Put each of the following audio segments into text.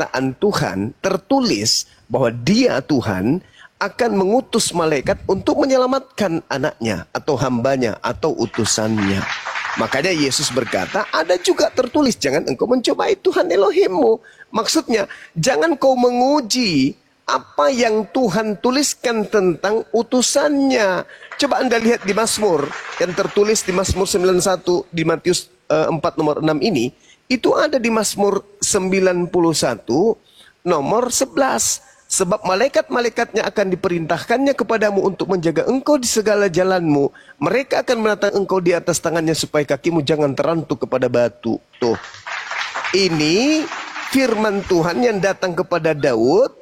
perkataan Tuhan tertulis bahwa Dia Tuhan akan mengutus malaikat untuk menyelamatkan anaknya atau hambanya atau utusannya. Makanya Yesus berkata, ada juga tertulis, jangan engkau mencobai Tuhan Elohimmu. Maksudnya, jangan kau menguji apa yang Tuhan tuliskan tentang utusannya. Coba Anda lihat di Mazmur, yang tertulis di Mazmur 91, di Matius 4 nomor 6 ini, itu ada di Mazmur 91 nomor 11. Sebab malaikat-malaikatnya akan diperintahkannya kepadamu untuk menjaga engkau di segala jalanmu. Mereka akan menatang engkau di atas tangannya supaya kakimu jangan terantuk kepada batu. Tuh. Ini firman Tuhan yang datang kepada Daud,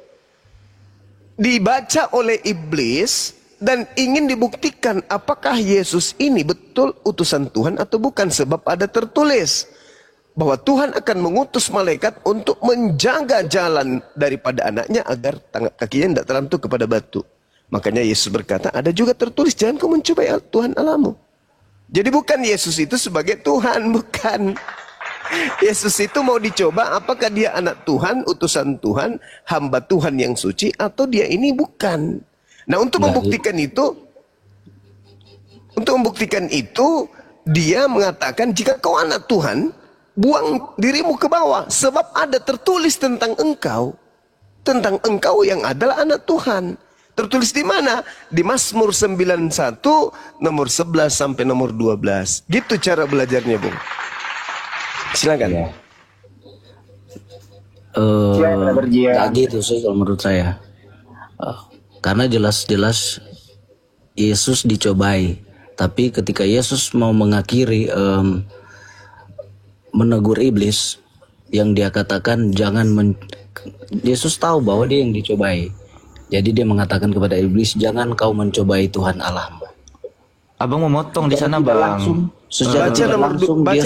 dibaca oleh iblis, dan ingin dibuktikan apakah Yesus ini betul utusan Tuhan atau bukan. Sebab ada tertulis bahwa Tuhan akan mengutus malaikat untuk menjaga jalan daripada anaknya agar kakinya tidak terantuk kepada batu. Makanya Yesus berkata, ada juga tertulis, jangan kau mencobai Tuhan Allahmu. Jadi bukan Yesus itu sebagai Tuhan, bukan. Yesus itu mau dicoba apakah dia anak Tuhan, utusan Tuhan, hamba Tuhan yang suci, atau dia ini bukan. Nah, untuk membuktikan itu, dia mengatakan, jika kau anak Tuhan, buang dirimu ke bawah, sebab ada tertulis tentang engkau yang adalah anak Tuhan. Tertulis di mana? Di Mazmur 91 nomor 11 sampai nomor 12. Gitu cara belajarnya, Bung. Silakan. Gak gitu sih kalau menurut saya. Karena jelas-jelas Yesus dicobai, tapi ketika Yesus mau mengakhiri menegur iblis, yang dia katakan Yesus tahu bahwa dia yang dicobai. Jadi dia mengatakan kepada iblis, jangan kau mencobai Tuhan Allahmu. Abang mau motong di sana, Bang. Baca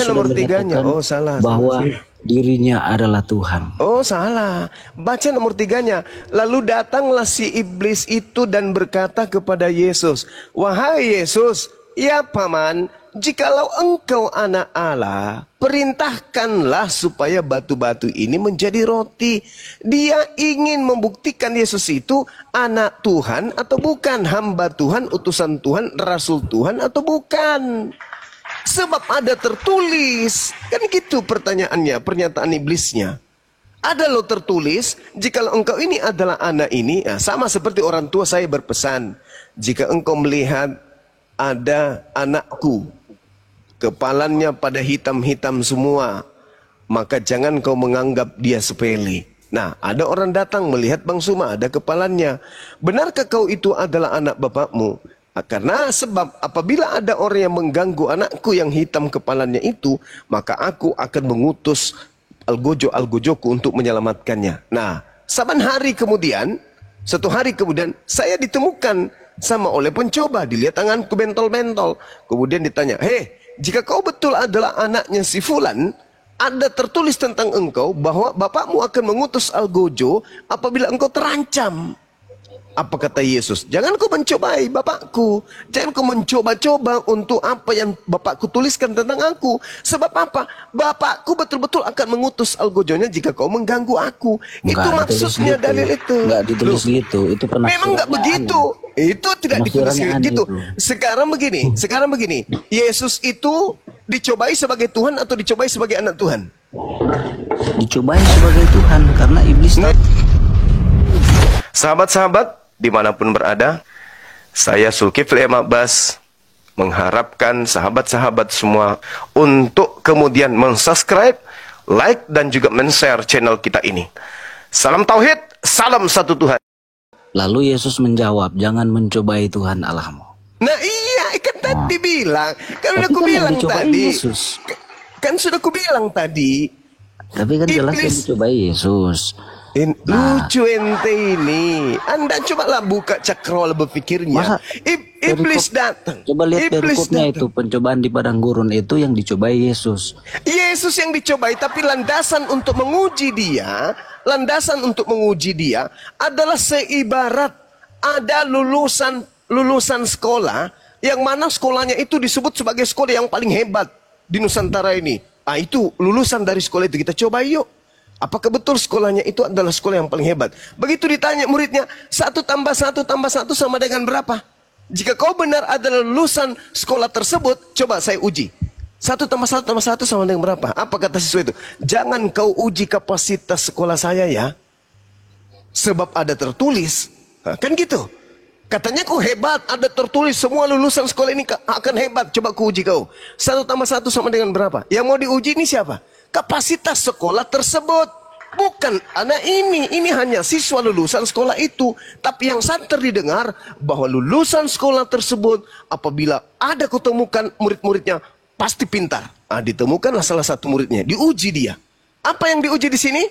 nomor 3-nya. Oh, salah. Bahwa dirinya adalah Tuhan. Oh, salah. Baca nomor 3-nya. Lalu datanglah si iblis itu dan berkata kepada Yesus, wahai Yesus, ya Paman, jikalau engkau anak Allah, perintahkanlah supaya batu-batu ini menjadi roti. Dia ingin membuktikan Yesus itu anak Tuhan atau bukan, hamba Tuhan, utusan Tuhan, rasul Tuhan atau bukan. Sebab ada tertulis. Kan gitu pertanyaannya, pernyataan iblisnya. Ada loh tertulis, jikalau engkau ini adalah anak ini, nah, sama seperti orang tua saya berpesan, jika engkau melihat ada anakku, kepalanya pada hitam-hitam semua, maka jangan kau menganggap dia sepele. Nah, ada orang datang melihat Bang Suma, ada kepalanya. Benarkah kau itu adalah anak bapakmu? Karena sebab apabila ada orang yang mengganggu anakku yang hitam kepalanya itu, maka aku akan mengutus algojo-algojoku untuk menyelamatkannya. Nah, satu hari kemudian, saya ditemukan sama oleh pencoba, dilihat tanganku bentol-bentol. Kemudian ditanya, jika kau betul adalah anaknya si Fulan, ada tertulis tentang engkau bahwa bapakmu akan mengutus algojo apabila engkau terancam. Apa kata Yesus? Jangan kau mencobai bapakku. Jangan kau mencoba-coba untuk apa yang bapakku tuliskan tentang aku. Sebab apa? Bapakku betul-betul akan mengutus algojonya jika kau mengganggu aku. Itu maksudnya gitu. Dalil itu. Enggak ditulis gitu. Itu memang enggak begitu. Itu tidak ditulis gitu. Sekarang begini. Yesus itu dicobai sebagai Tuhan atau dicobai sebagai anak Tuhan? Dicobai sebagai Tuhan karena iblis. Sahabat-sahabat dimanapun berada, saya Zulkifli M. Abbas mengharapkan sahabat-sahabat semua untuk kemudian mensubscribe, like, dan juga men-share channel kita ini. Salam Tauhid, salam satu Tuhan. Lalu Yesus menjawab, jangan mencobai Tuhan Allahmu. Nah iya, kan tadi bilang, kan udah aku bilang tadi. Yesus. Kan sudah aku bilang tadi. Tapi kan jelas yang dicobai Yesus. Lucu ente ini. Anda cobalah buka cakrawala berpikirnya. Iblis datang. Coba lihat perikopnya itu, pencobaan di padang gurun itu yang dicobai Yesus. Yesus yang dicobai, tapi landasan untuk menguji dia, adalah seibarat ada lulusan sekolah yang mana sekolahnya itu disebut sebagai sekolah yang paling hebat di Nusantara ini. Itu lulusan dari sekolah itu kita coba yuk. Apakah betul sekolahnya itu adalah sekolah yang paling hebat? Begitu ditanya muridnya, 1 tambah 1 tambah 1 sama dengan berapa? Jika kau benar adalah lulusan sekolah tersebut, coba saya uji. 1 tambah 1 tambah 1 sama dengan berapa? Apa kata siswa itu? Jangan kau uji kapasitas sekolah saya ya. Sebab ada tertulis. Nah, kan gitu. Katanya kau hebat, ada tertulis semua lulusan sekolah ini akan hebat. Coba ku uji kau. 1 tambah 1 sama dengan berapa? Yang mau diuji ini siapa? Kapasitas sekolah tersebut. Bukan anak ini. Ini hanya siswa lulusan sekolah itu. Tapi yang santer didengar bahwa lulusan sekolah tersebut apabila ada kutemukan murid-muridnya pasti pintar. Nah, ditemukanlah salah satu muridnya. Diuji dia. Apa yang diuji di sini?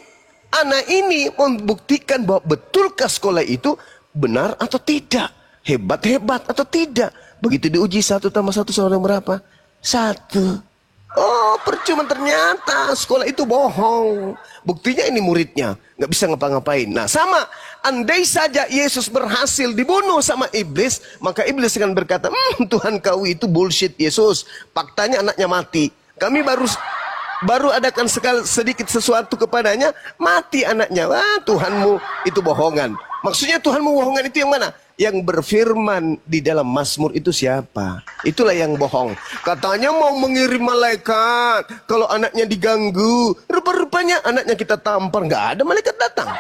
Anak ini membuktikan bahwa betulkah sekolah itu benar atau tidak. Hebat-hebat atau tidak. Begitu diuji 1 tambah 1 sama dengan berapa? 1. Oh, percuma ternyata sekolah itu bohong. Buktinya ini muridnya nggak bisa ngapa-ngapain. Nah, sama. Andai saja Yesus berhasil dibunuh sama iblis, maka iblis akan berkata, Tuhan kau itu bullshit Yesus. Faktanya anaknya mati. Kami baru adakan sedikit sesuatu kepadanya, mati anaknya. Wah, Tuhanmu itu bohongan. Maksudnya Tuhanmu bohongan itu yang mana? Yang berfirman di dalam Mazmur itu siapa? Itulah yang bohong. Katanya mau mengirim malaikat kalau anaknya diganggu. Rupa-rupanya anaknya kita tampar, nggak ada malaikat datang.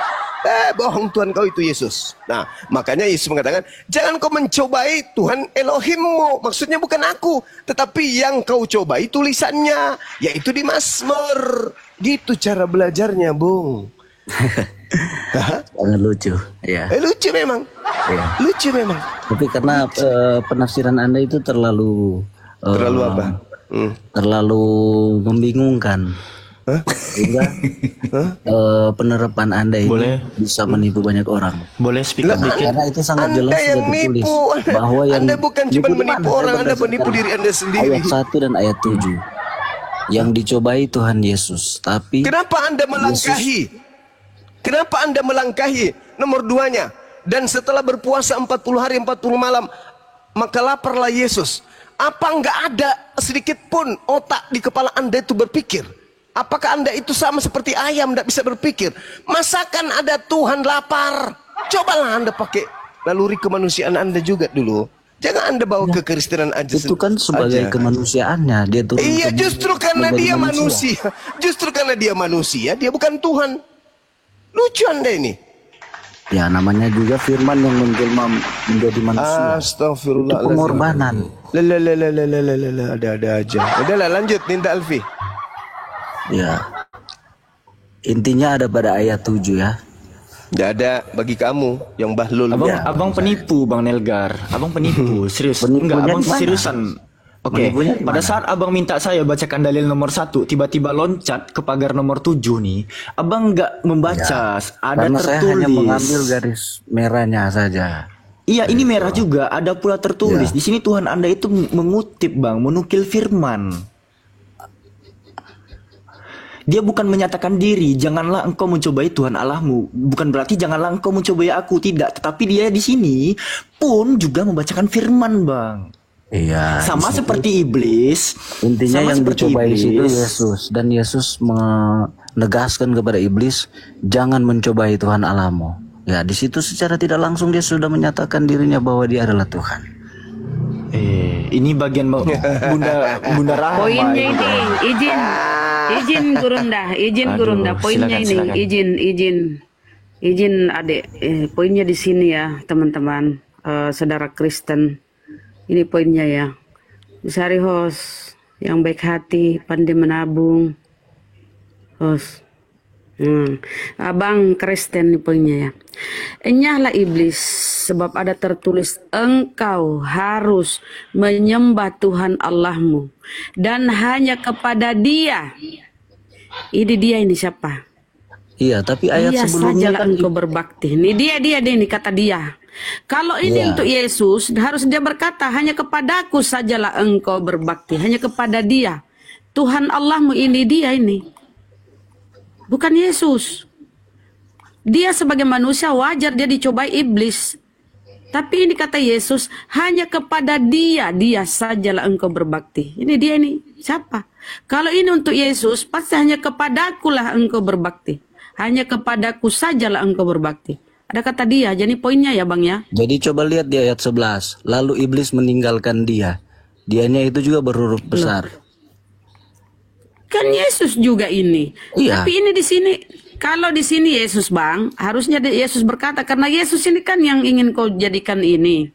Bohong Tuhan kau itu Yesus. Nah, makanya Yesus mengatakan, jangan kau mencobai Tuhan Elohimmu. Maksudnya bukan aku, tetapi yang kau cobai tulisannya, yaitu di Mazmur. Gitu cara belajarnya, Bung. Sangat lucu, ya. Lucu memang. Ya. Lucu memang. Tapi karena penafsiran Anda itu terlalu apa? Terlalu membingungkan. Sehingga penerapan Anda ini bisa menipu banyak orang. Boleh speak up dikit? Karena itu sangat Anda jelas yang sudah ditulis nipu. bahwa yang Anda bukan cuma nipu di menipu mana? orang, Saya Anda menipu berdasarkan diri Anda sendiri. Ayat 1 dan ayat 7. Yang dicobai Tuhan Yesus, tapi Kenapa Anda melangkahi? Kenapa Anda melangkahi? Nomor 2-nya. Dan setelah berpuasa 40 hari 40 malam, maka laparlah Yesus. Apa nggak ada sedikit pun otak di kepala Anda itu berpikir? Apakah Anda itu sama seperti ayam, tidak bisa berpikir? Masakan ada Tuhan lapar? Cobalah Anda pakai naluri kemanusiaan Anda juga dulu. Jangan Anda bawa ke Kristenan aja. itu kan sebagai kemanusiaannya dia turun. Iya, justru karena dia manusia. Justru karena dia manusia, dia bukan Tuhan. Lucu Anda ini. Ya, namanya juga firman yang menjelma menjadi manusia. Astagfirullah. Itu pengorbanan. Ada aja. Udahlah, lanjut Ninda Alfi. Ya. Intinya ada pada ayat 7 ya. Tidak ada bagi kamu yang bahlul. Abang penipu, Bang Nelgar. Abang penipu, serius. Penipunya Enggak, abang gimana? seriusan. Oke, pada saat abang minta saya bacakan dalil nomor 1, tiba-tiba loncat ke pagar nomor 7 nih. Abang nggak membaca, ada Karena tertulis. saya hanya mengambil garis merahnya saja. Iya, ini merah juga. Ada pula tertulis. Di sini Tuhan Anda itu mengutip, Bang, menukil firman. Dia bukan menyatakan diri, janganlah engkau mencobai Tuhan Allahmu. Bukan berarti janganlah engkau mencobai aku, tidak. Tetapi dia di sini pun juga membacakan firman, Bang. Iya. Sama seperti iblis. Intinya sama yang seperti dicobai di situ iblis. Yesus, dan Yesus menegaskan kepada iblis, jangan mencobai Tuhan Allahmu. Ya, di situ secara tidak langsung dia sudah menyatakan dirinya bahwa dia adalah Tuhan. Ini bagian Bunda Rahma. Poinnya ini, izin Gurunda. Poinnya silakan. ini, izin adik. Poinnya di sini ya, teman-teman, saudara Kristen. Ini poinnya ya. Cari host yang baik hati, pandai menabung. Host. Abang Kristen nih poinnya ya. Enyahlah iblis, sebab ada tertulis, engkau harus menyembah Tuhan Allahmu dan hanya kepada Dia. Ini dia, ini siapa? Iya, tapi ayat Dia sebelumnya sajalah kan engkau berbakti. Ini dia ini kata dia. Kalau ini untuk Yesus, harus dia berkata, hanya kepadaku sajalah engkau berbakti, hanya kepada Dia. Tuhan Allahmu ini dia ini. Bukan Yesus. Dia sebagai manusia wajar dia dicobai iblis. Tapi ini kata Yesus, hanya kepada Dia sajalah engkau berbakti. Ini dia ini. Siapa? Kalau ini untuk Yesus, pasti hanya kepadakulah engkau berbakti. Hanya kepadaku sajalah engkau berbakti. Ada kata dia, jadi poinnya ya Bang ya. Jadi coba lihat di ayat 11. Lalu iblis meninggalkan dia. Dianya itu juga berhuruf besar. Kan Yesus juga ini. Iya. Tapi ini di sini, kalau di sini Yesus Bang, harusnya Yesus berkata, karena Yesus ini kan yang ingin kau jadikan ini.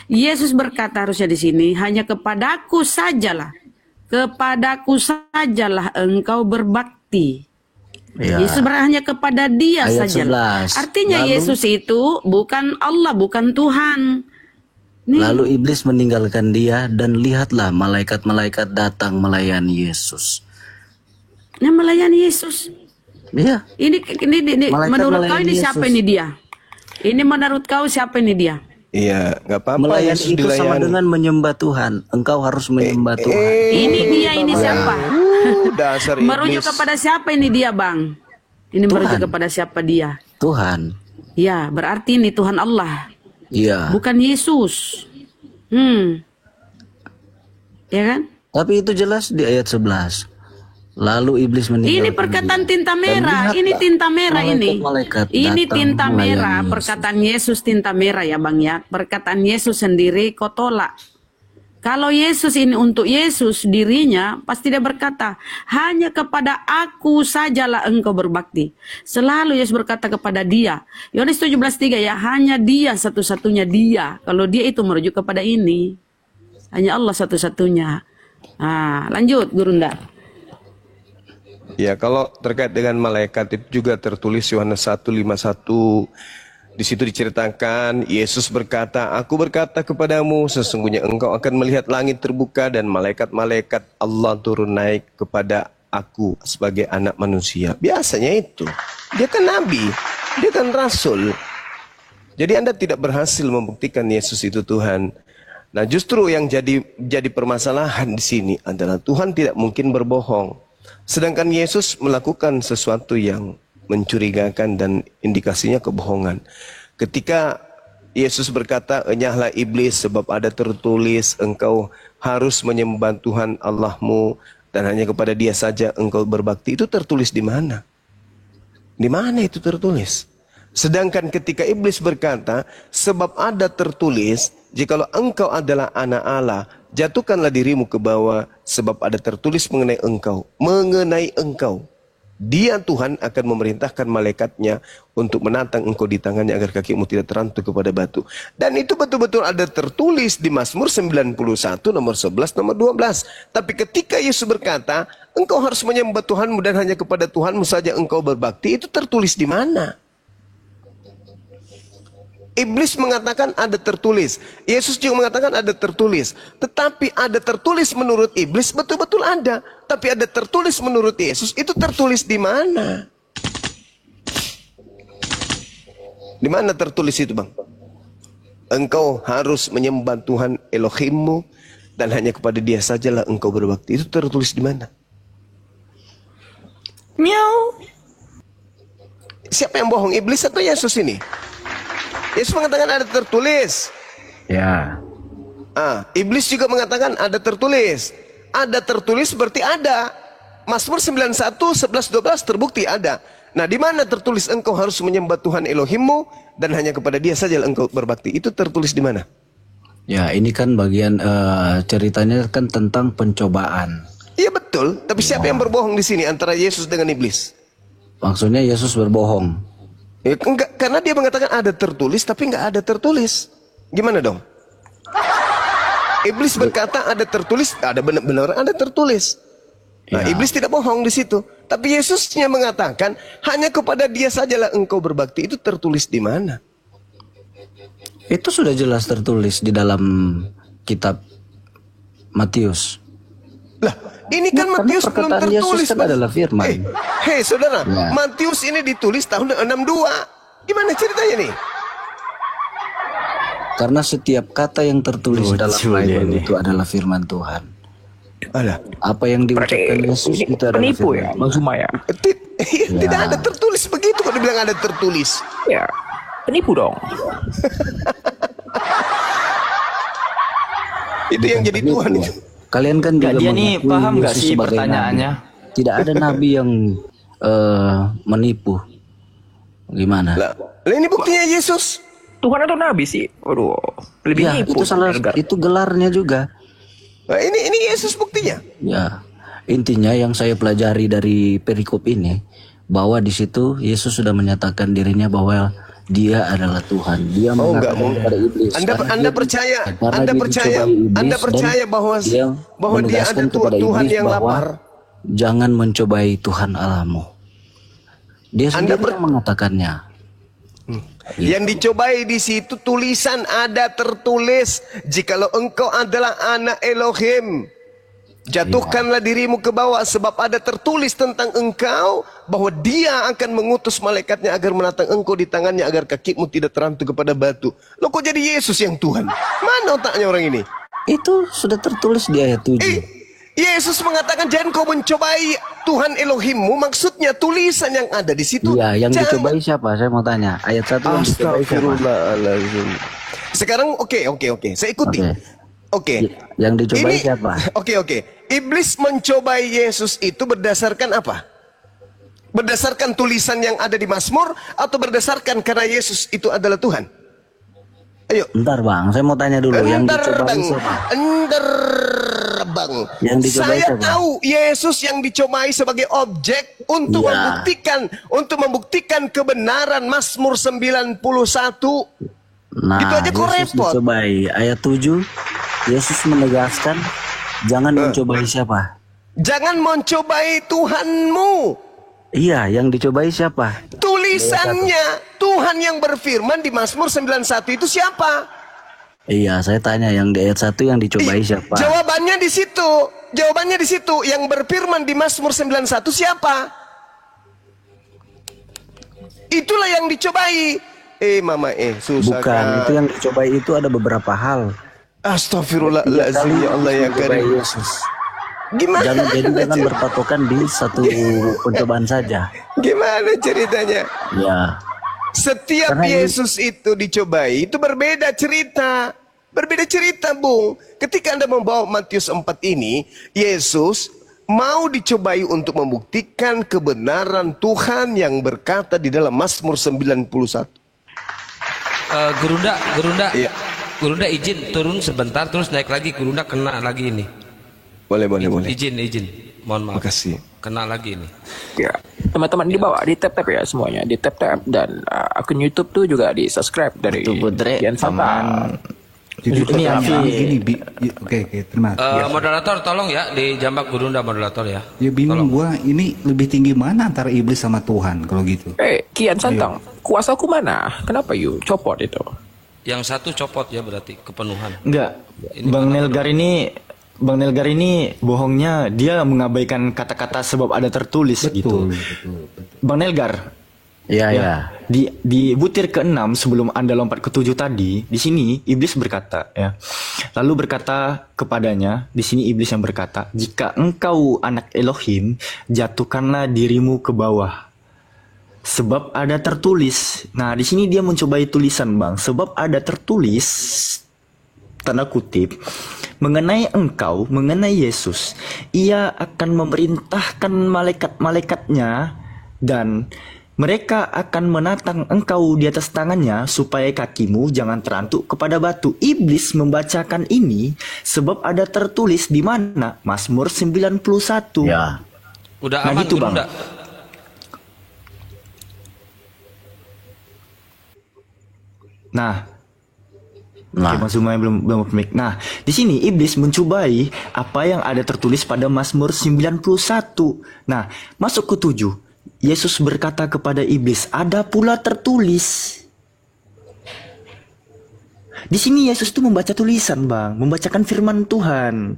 Yesus berkata harusnya di sini, hanya kepadaku sajalah engkau berbakti. Ya. Yesus hanya kepada dia Ayat sajalah. 11. Artinya Lalu- Yesus itu bukan Allah, bukan Tuhan. Nih, Lalu iblis meninggalkan dia dan lihatlah malaikat-malaikat datang melayani Yesus. yang melayani Yesus. Iya. Ini Malaikat menurut kau melayani ini siapa Yesus. ini dia? Ini menurut kau siapa ini dia? Iya, nggak apa-apa. Melayani Yesus itu sama dilayani. dengan menyembah Tuhan. Engkau harus menyembah Tuhan. Ini dia, ini siapa? Dasar Merujuk iblis. kepada siapa ini dia, Bang? Ini merujuk kepada siapa dia? Tuhan. Ya, berarti ini Tuhan Allah, Iya. bukan Yesus. Ya kan? Tapi itu jelas di ayat 11. Lalu iblis meninggalkan Ini perkataan dia. tinta Dan merah, lihatlah, ini tinta merah ini. malaikat-malaikat Ini datang tinta melayani merah, Yesus. perkataan Yesus tinta merah ya Bang ya. Perkataan Yesus sendiri kau tolak. Kalau Yesus ini untuk Yesus dirinya, pasti dia berkata, hanya kepada aku sajalah engkau berbakti. Selalu Yesus berkata kepada dia. Yohanes 17:3 ya, hanya dia satu-satunya dia. Kalau dia itu merujuk kepada ini. Hanya Allah satu-satunya. Nah, lanjut Gurunda. Ya, kalau terkait dengan malaikat itu juga tertulis Yohanes 1:51. Di situ diceritakan Yesus berkata, "Aku berkata kepadamu, sesungguhnya engkau akan melihat langit terbuka dan malaikat-malaikat Allah turun naik kepada aku sebagai anak manusia." Biasanya itu. Dia kan nabi, dia kan rasul. Jadi Anda tidak berhasil membuktikan Yesus itu Tuhan. Nah, justru yang jadi permasalahan di sini adalah Tuhan tidak mungkin berbohong. Sedangkan Yesus melakukan sesuatu yang mencurigakan dan indikasinya kebohongan. Ketika Yesus berkata, "Enyahlah iblis, sebab ada tertulis, engkau harus menyembah Tuhan Allahmu dan hanya kepada Dia saja engkau berbakti." Itu tertulis di mana? Di mana itu tertulis? Sedangkan ketika iblis berkata, "Sebab ada tertulis, jikalau engkau adalah anak Allah, jatuhkanlah dirimu ke bawah, sebab ada tertulis mengenai engkau. Dia Tuhan akan memerintahkan malaikatnya untuk menantang engkau di tangannya agar kakimu tidak terantuk kepada batu." Dan itu betul-betul ada tertulis di Mazmur 91 nomor 11 nomor 12. Tapi ketika Yesus berkata, "Engkau harus menyembah Tuhanmu dan hanya kepada Tuhanmu saja engkau berbakti," itu tertulis di mana? Iblis mengatakan ada tertulis. Yesus juga mengatakan ada tertulis. Tetapi ada tertulis menurut iblis betul-betul ada. Tapi ada tertulis menurut Yesus, itu tertulis di mana? Di mana tertulis itu, Bang? Engkau harus menyembah Tuhan Elohimmu dan hanya kepada Dia sajalah engkau berbakti. Itu tertulis di mana? Miau. Siapa yang bohong, iblis atau Yesus ini? Yesus mengatakan ada tertulis. Ya. Iblis juga mengatakan ada tertulis. Ada tertulis berarti ada. Mazmur 91, 11, 12 terbukti ada. Nah, di mana tertulis engkau harus menyembah Tuhan Elohimmu dan hanya kepada Dia saja engkau berbakti? Itu tertulis di mana? Ya, ini kan bagian ceritanya kan tentang pencobaan. Iya betul, tapi siapa yang berbohong di sini antara Yesus dengan iblis? Maksudnya Yesus berbohong. Ya, enggak, karena dia mengatakan ada tertulis tapi enggak ada tertulis. Gimana dong? Iblis berkata ada tertulis, ada benar-benar ada tertulis. Nah, Ya. iblis tidak bohong di situ. Tapi Yesusnya mengatakan hanya kepada Dia sajalah engkau berbakti. Itu tertulis di mana? Itu sudah jelas tertulis di dalam kitab Matius. Lah, ini kan Ya, karena Matius belum perkataan Yesus tertulis. kan Bang. adalah firman. Hei, saudara, Ya. Matius ini ditulis tahun 62. Gimana ceritanya nih? Karena setiap kata yang tertulis dalam Bible itu adalah firman Tuhan. Ada. Apa yang diucapkan Yesus itu adalah Penipu firman ya, Bang Sumaya. Tidak ada tertulis begitu kalau dibilang ada tertulis. Ya, penipu dong. Itu yang jadi Penipu. Tuhan itu. Kalian kan juga Dia nih mengakui paham nggak Yesus sih sebagai pertanyaannya? nabi. Tidak ada nabi yang menipu. Gimana? Lah ini buktinya Yesus. Tuhan atau nabi sih? Waduh, lebih Ya, nipu. itu salah, itu gelarnya juga. Nah, ini Yesus buktinya. Ya, intinya yang saya pelajari dari perikop ini, bahwa di situ Yesus sudah menyatakan dirinya bahwa Dia adalah Tuhan. Dia enggak mengatakan kepada iblis. Anda karena Anda dia- percaya, karena Anda dia percaya, dicobai iblis Anda dan percaya bahwa dia menegaskan ada kepada Tuhan iblis yang bahwa lapar. jangan mencobai Tuhan Allahmu. Dia Anda sendiri yang mengatakannya. Yang dicobai di situ tulisan ada tertulis, jikalau engkau adalah anak Elohim, jatuhkanlah dirimu ke bawah, sebab ada tertulis tentang engkau bahwa Dia akan mengutus malaikatnya agar menatang engkau di tangannya agar kakimu tidak terantuk kepada batu. Loh kok jadi Yesus yang Tuhan? Mana otaknya orang ini? Itu sudah tertulis di ayat 7. Yesus mengatakan jangan kau mencobai Tuhan Elohimmu, maksudnya tulisan yang ada di situ. Iya, yang jangan. dicobai siapa? Saya mau tanya. Ayat 1 yang dicobai siapa? Astagfirullahaladzim. Sekarang oke, saya ikuti. Oke. Yang dicobai siapa? Oke. Iblis mencobai Yesus itu berdasarkan apa? Berdasarkan tulisan yang ada di Mazmur atau berdasarkan karena Yesus itu adalah Tuhan? Ayo. Bentar bang, saya mau tanya dulu. Yang dicobai siapa? Bang. Yang dicobai Saya siapa? tahu Yesus yang dicobai sebagai objek untuk Iya. membuktikan kebenaran Mazmur 91. Nah, Itu aja kok Yesus repot. dicobai. Ayat 7, Yesus menegaskan jangan mencobai siapa? Jangan mencobai Tuhanmu. Iya, yang dicobai siapa? Tulisannya Tuhan yang berfirman di Mazmur 91 itu siapa? Iya, saya tanya yang di ayat 1 yang dicobai siapa? Jawabannya di situ. Jawabannya di situ. Yang berfirman di Mazmur 91 siapa? Itulah yang dicobai. Mama susah. Bukan, itu yang dicobai itu ada beberapa hal. Astagfirullahaladzim, ya Allah ya Dicobai Karim. Yesus. Gimana? Jangan berpatokan di satu pencobaan saja. Gimana ceritanya? Ya. Setiap Karena Yesus itu dicobai, itu berbeda cerita. Berbeda cerita, Bung. Ketika Anda membawa Matius 4 ini, Yesus mau dicobai untuk membuktikan kebenaran Tuhan yang berkata di dalam Mazmur 91. Gerunda, Iya. Gerunda izin turun sebentar terus naik lagi. Gerunda kena lagi ini. Boleh. Izin. Mohon maaf. Makasih. Kena lagi ini. Ya, teman-teman di bawah di tap ya semuanya, di tap dan akun YouTube tuh juga di subscribe dari Itu Putri, Kian Santang. Ini Afi. Oke, terima kasih. Moderator tolong ya di jambak Gerunda moderator ya. Ya bingung gua, ini lebih tinggi mana antara iblis sama Tuhan kalau gitu? Kian Santang, kuasaku mana? Kenapa you copot itu? Yang satu copot ya berarti kepenuhan. Enggak. Ini Bang Nelgar ini bohongnya, dia mengabaikan kata-kata sebab ada tertulis gitu. Betul. Bang Nelgar, Ya. di butir ke-6 sebelum Anda lompat ke-7 tadi, di sini iblis berkata ya. Lalu berkata kepadanya, di sini iblis yang berkata, "Jika engkau anak Elohim, jatuhkanlah dirimu ke bawah. Sebab ada tertulis." Nah, di sini dia mencobai tulisan, Bang. Sebab ada tertulis, tanda kutip, mengenai engkau, mengenai Yesus. Ia akan memerintahkan malaikat-malaikatnya dan mereka akan menatang engkau di atas tangannya supaya kakimu jangan terantuk kepada batu. Iblis membacakan ini sebab ada tertulis di mana? Mazmur 91. Ya. Udah Nah, aman gitu, Bang. Gerunda. Nah, Oke, Mas Zumai belum mic. Nah, di sini iblis mencobai apa yang ada tertulis pada Mazmur 91. Nah, masuk ke 7. Yesus berkata kepada iblis, "Ada pula tertulis." Di sini Yesus tuh membaca tulisan, Bang, membacakan firman Tuhan.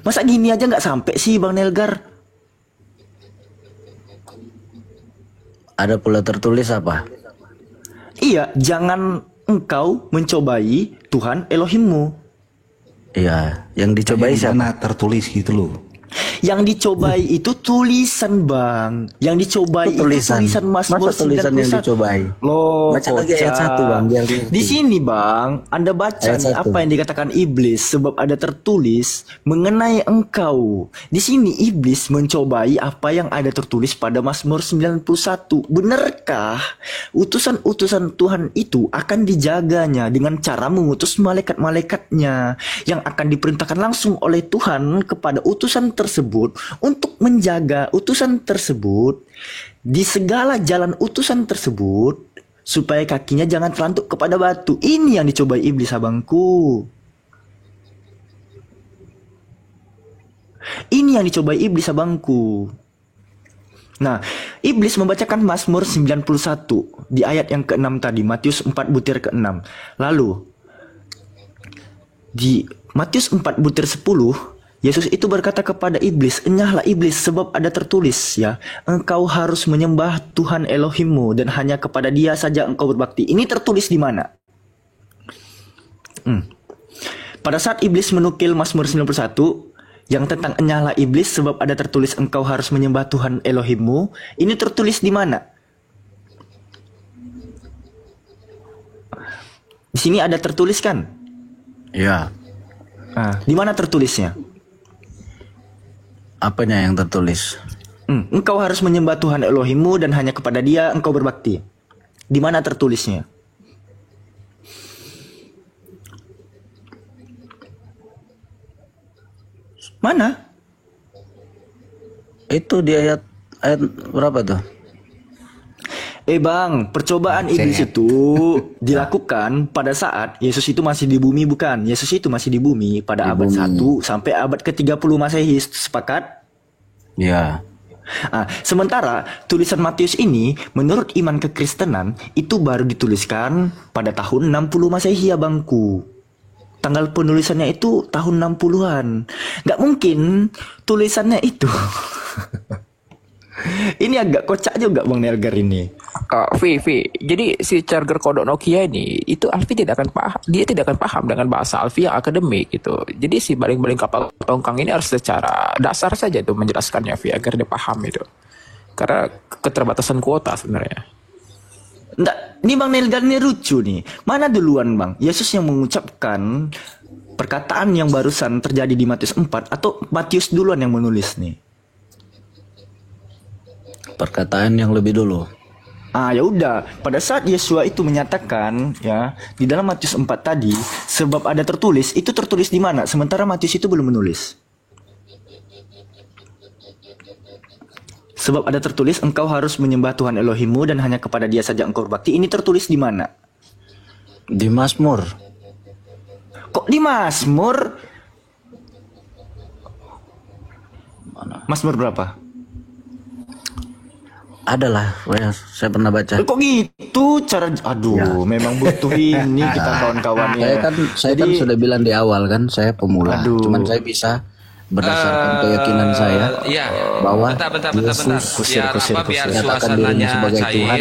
Masa gini aja nggak sampai sih, Bang Nelgar? Ada pula tertulis apa? Iya, jangan engkau mencobai Tuhan Elohimmu. Iya, yang dicobai siapa? Mana tertulis gitu loh. Yang dicobai itu tulisan, Bang. Yang dicobai itu tulisan Mazmur Masa tulisan 91. yang dicobai? Loh, Baca lagi ayat 1, Bang, biar ngerti. di sini, Bang, Anda baca Ayat nih 1. apa yang dikatakan iblis, sebab ada tertulis mengenai engkau. Di sini iblis mencobai apa yang ada tertulis pada Mazmur 91. Benarkah utusan-utusan Tuhan itu akan dijaganya dengan cara mengutus malaikat-malaikatnya yang akan diperintahkan langsung oleh Tuhan kepada utusan tersebut untuk menjaga utusan tersebut di segala jalan utusan tersebut supaya kakinya jangan telantuk kepada batu. Ini yang dicobai iblis, abangku. Ini yang dicobai iblis, abangku. Nah, iblis membacakan Mazmur 91 di ayat yang ke-6 tadi, Matius 4 butir ke-6. Lalu di Matius 4 butir 10, Yesus itu berkata kepada iblis, "Enyahlah iblis, sebab ada tertulis ya, engkau harus menyembah Tuhan Elohimmu dan hanya kepada Dia saja engkau berbakti." Ini tertulis di mana? Pada saat iblis menukil Mazmur 91 yang tentang enyahlah iblis sebab ada tertulis engkau harus menyembah Tuhan Elohimmu, ini tertulis di mana? Di sini ada tertulis kan? Ya. Di mana tertulisnya? Apanya yang tertulis? Engkau harus menyembah Tuhan Elohimmu dan hanya kepada Dia engkau berbakti. Di mana tertulisnya? Mana? Itu di ayat berapa tuh? Bang, percobaan iblis itu dilakukan pada saat Yesus itu masih di bumi, bukan? Yesus itu masih di bumi pada abad 1 sampai abad ke-30 Masehi, sepakat? Ya. Sementara tulisan Matius ini menurut iman kekristenan itu baru dituliskan pada tahun 60 Masehi, abangku. Tanggal penulisannya itu tahun 60-an. Gak mungkin tulisannya itu. Ini agak kocak juga, Bang Nelgar ini. Vi, jadi si charger kodok Nokia ini itu Alfi tidak akan paham, dia tidak akan paham dengan bahasa Alfi yang akademik gitu. Jadi si baling-baling kapal tongkang ini harus secara dasar saja tuh menjelaskannya Vi agar dia paham itu. Karena keterbatasan kuota sebenarnya. Nggak, ini Bang Nelgar ini lucu nih. Mana duluan, Bang? Yesus yang mengucapkan perkataan yang barusan terjadi di Matius 4 atau Matius duluan yang menulis nih? Perkataan yang lebih dulu. Ya udah, pada saat Yesua itu menyatakan ya di dalam Matius 4 tadi, sebab ada tertulis, itu tertulis di mana? Sementara Matius itu belum menulis. Sebab ada tertulis engkau harus menyembah Tuhan Elohimmu dan hanya kepada Dia saja engkau berbakti. Ini tertulis di mana? Di Mazmur. Kok di Mazmur? Mana? Mazmur berapa? Adalah, saya pernah baca. Kok gitu cara? Aduh, memang butuh ini kita kawan-kawannya. Saya kan sudah bilang di awal kan, saya pemula. Cuman saya bisa berdasarkan keyakinan saya bahwa Yesus biar menyatakan dirinya sebagai Tuhan